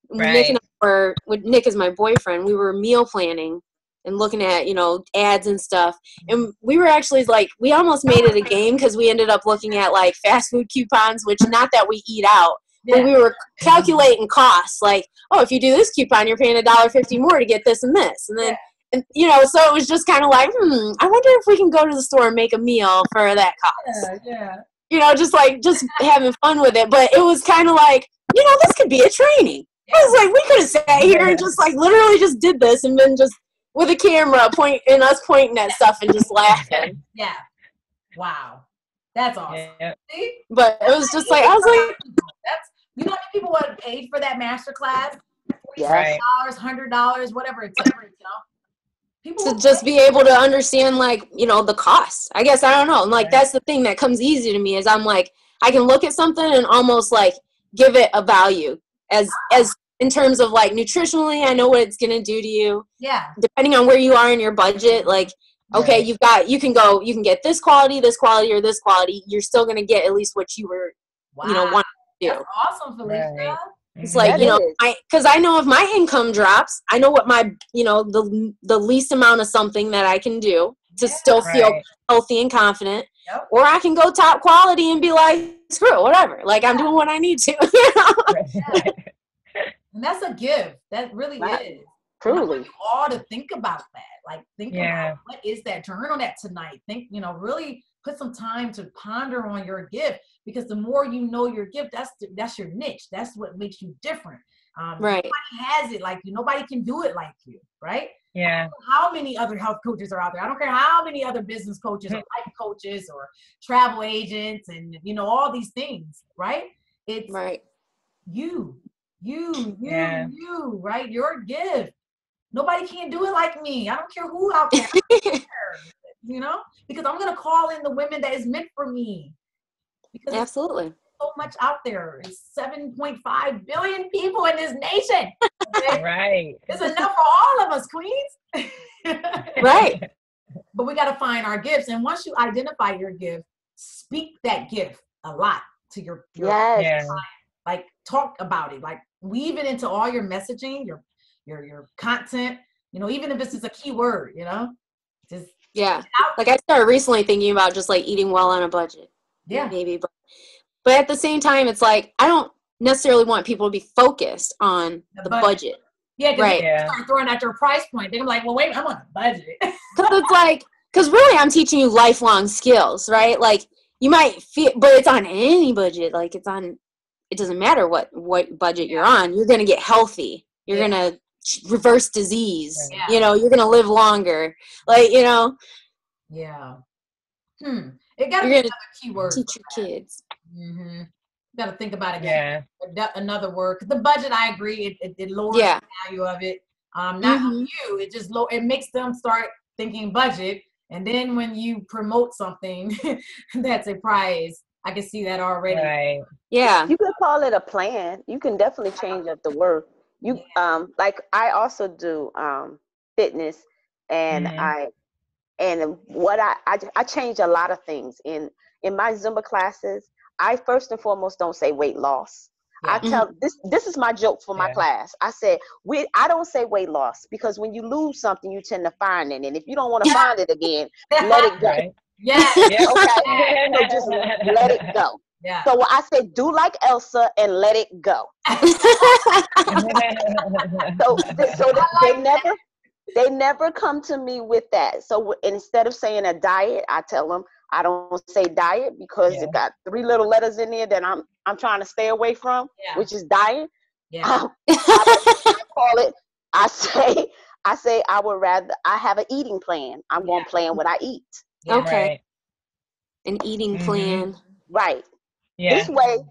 Nick and I were, Nick is my boyfriend, we were meal planning and looking at, you know, ads and stuff. And we were actually like, we almost made it a game, because we ended up looking at like fast food coupons, which not that we eat out, but we were calculating costs. Like, oh, if you do this coupon, you're paying $1.50 more to get this and this. And then, and, you know, so it was just kind of like, I wonder if we can go to the store and make a meal for that cost. You know, just having fun with it. But it was kind of like, you know, this could be a training. I was like, we could have sat here and just like literally just did this, and then just with a camera us pointing at stuff and just laughing. Yeah. Wow. That's awesome. Yeah. But it was just like, I was like, you know how many people would have paid for that master class? $40, $100, whatever it's, you know. People to just be able to understand, like, you know, the cost. I guess, I don't know. And like, that's the thing that comes easy to me, is I'm like, I can look at something and almost like give it a value as in terms of like nutritionally, I know what it's going to do to you. Yeah. Depending on where you are in your budget, like, okay, you can get this quality, or this quality. You're still going to get at least what you were, you know, wanting to do. That's awesome, Felicia. Right. It's like, you know, because I know if my income drops, I know what my, you know, the least amount of something that I can do to still feel healthy and confident. Yep. Or I can go top quality and be like, screw it, whatever. Like, I'm doing what I need to. You know? And that's a gift. That really is. Truly. I want you all to think about that. Like, think about, what is that? Journal that tonight. Think, you know, really put some time to ponder on your gift, because the more you know your gift, that's your niche. That's what makes you different. Right. Nobody has it like you. Nobody can do it like you, right? Yeah. How many other health coaches are out there? I don't care how many other business coaches or life coaches or travel agents and, you know, all these things, right? It's you, right? Your gift. Nobody can do it like me. I don't care who out there. you know, because I'm going to call in the women that is meant for me. Because absolutely. so much out there. There's 7.5 billion people in this nation. Okay? Right. It's enough for all of us, queens. Right. But we got to find our gifts. And once you identify your gift, speak that gift a lot to your Yes. client. Like, talk about it. Like, weave it into all your messaging, your content, you know, even if it's just a keyword, you know, just like I started recently thinking about just like eating well on a budget. Maybe, but at the same time, it's like I don't necessarily want people to be focused on the budget. Yeah, because they start throwing out your price point. They're like, well, wait, I'm on a budget. Because it's like, because really I'm teaching you lifelong skills, right? Like you might feel, but it's on any budget. Like it doesn't matter what budget you're on. You're going to get healthy. You're going to reverse disease. You know, you're going to live longer. Like, you know. Yeah. It got to be another keyword. Teach your kids. Mm-hmm. Got to think about it. Yeah. Another word. The budget, I agree. It lowers the value of it. Not you. It just it makes them start thinking budget. And then when you promote something that's a prize, I can see that already. Right. Yeah. You could call it a plan. You can definitely change up the word. You like I also do fitness, and I change a lot of things in my Zumba classes. I first and foremost don't say weight loss. I tell this is my joke for my class. I said I don't say weight loss because when you lose something, you tend to find it, and if you don't want to find it again, let it go. Right. Okay. So just let it go. Yeah. So I said, do like Elsa and let it go. so they never come to me with that. So instead of saying a diet, I tell them I don't say diet because it got 3 little letters in there that I'm trying to stay away from, which is diet. Yeah. I call it. I say I would rather I have an eating plan. I'm going to plan what I eat. Yeah. Okay. Right. An eating plan. Right. Yeah. This way,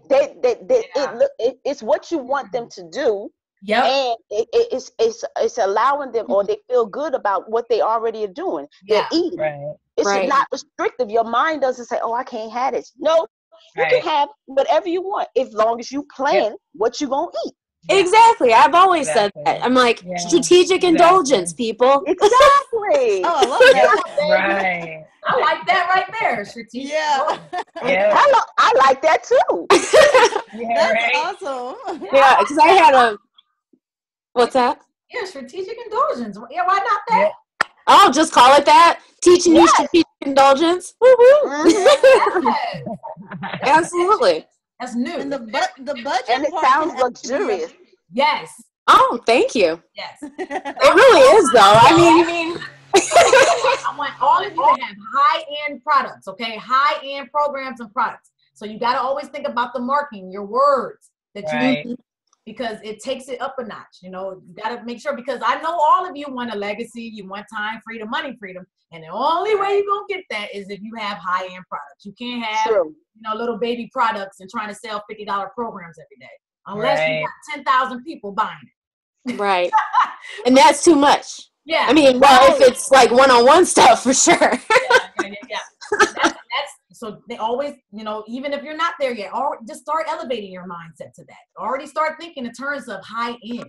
it's what you want them to do. Yep. And it's allowing them, or they feel good about what they already are doing. They're eating. Right. It's not restrictive. Your mind doesn't say, "Oh, I can't have this." No, you can have whatever you want as long as you plan what you're gonna eat. Exactly. I've always said that. I'm like, strategic indulgence, people. Exactly. Oh, I love that. Right. I like that right there. Strategic. Yeah. I like that too. That's awesome. Yeah, because I had what's that? Yeah, strategic indulgence. Yeah, why not that? Oh, just call it that. Teaching you strategic indulgence. Woo-hoo. Absolutely. That's new. And the budget And it part sounds luxurious. Yes. Oh, thank you. Yes. It really is, though. I mean, I want all of you to have high-end products, okay? High-end programs and products. So you got to always think about the marketing, your words that you because it takes it up a notch. You know, you got to make sure, because I know all of you want a legacy, you want time freedom, money freedom, and the only way you're going to get that is if you have high-end products. You can't have, little baby products and trying to sell $50 programs every day unless you got 10,000 people buying it. Right. And that's too much. Yeah. I mean, well, if it's like one-on-one stuff, for sure. Yeah. That's so they always, even if you're not there yet, just start elevating your mindset to that. Already start thinking in terms of high end.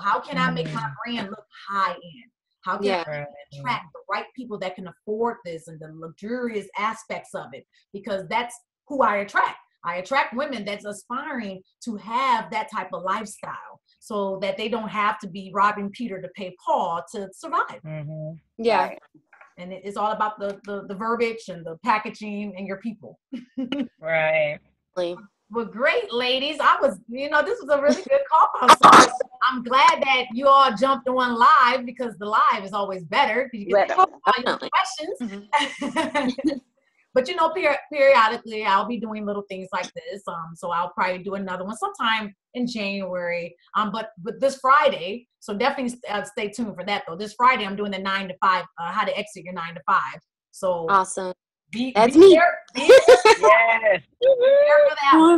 How can I make my brand look high end? How can I attract the right people that can afford this and the luxurious aspects of it? Because that's who I attract. I attract women that's aspiring to have that type of lifestyle so that they don't have to be robbing Peter to pay Paul to survive. Mm-hmm. Yeah. And it's all about the verbiage and the packaging and your people. Right. Well, great, ladies. This was a really good call. So I'm glad that you all jumped on live, because the live is always better. You get all your questions. Mm-hmm. But periodically I'll be doing little things like this. So I'll probably do another one sometime in January. But this Friday, so definitely stay tuned for that though. This Friday I'm doing the 9 to 5, how to exit your 9 to 5. So awesome. That's me. Yes.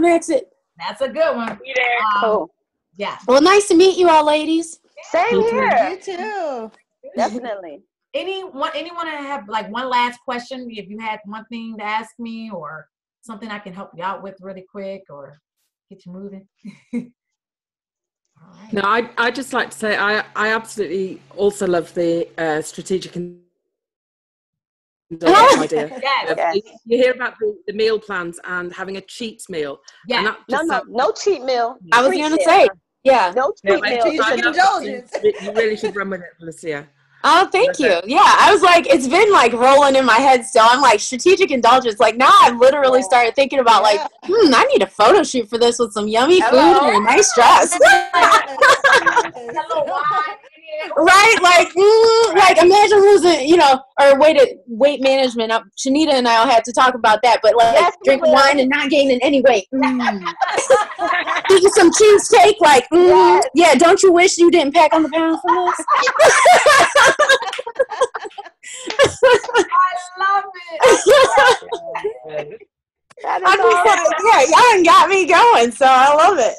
Exit. That's a good one. Be there. Cool. Yeah. Well, nice to meet you all, ladies. Same here. You too. Definitely. anyone have like one last question? If you had one thing to ask me or something I can help you out with really quick or get you moving. All right. No, I just like to say I absolutely also love the strategic idea. Yes. You hear about the meal plans and having a cheat meal. Yeah. And that just No cheat meal. I was going to say, yeah. No cheat meal. Indulgence. You really should run with it, Felicia. Oh, thank you. Yeah, I was like, it's been like rolling in my head still. I'm like, strategic indulgence. Like now I've literally started thinking about like, I need a photo shoot for this with some yummy food and a nice dress. Right? Like imagine losing, or weight management. Shanita and I all had to talk about that, but like drinking wine and not gaining any weight. Eating some cheesecake, like, yeah, don't you wish you didn't pack on the pounds for this? I love it. That is I'm just like, y'all done got me going, so I love it.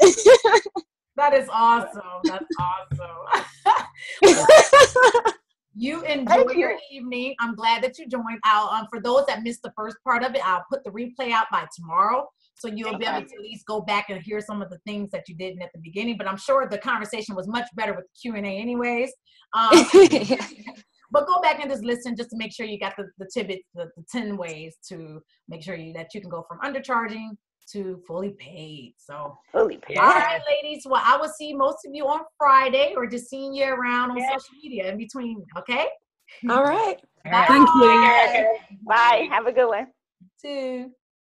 That is awesome. That's awesome. You enjoy your evening. I'm glad that you joined. I'll for those that missed the first part of it, I'll put the replay out by tomorrow, so you'll be able to at least go back and hear some of the things that you didn't at the beginning. But I'm sure the conversation was much better with the Q&A anyways. But go back and just listen just to make sure you got the tidbits, the 10 ways to make sure that you can go from undercharging to fully paid. So fully paid. All right, ladies. Well, I will see most of you on Friday or just seeing you around on social media in between. Okay. All right. Thank you. Bye. Have a good one. You too.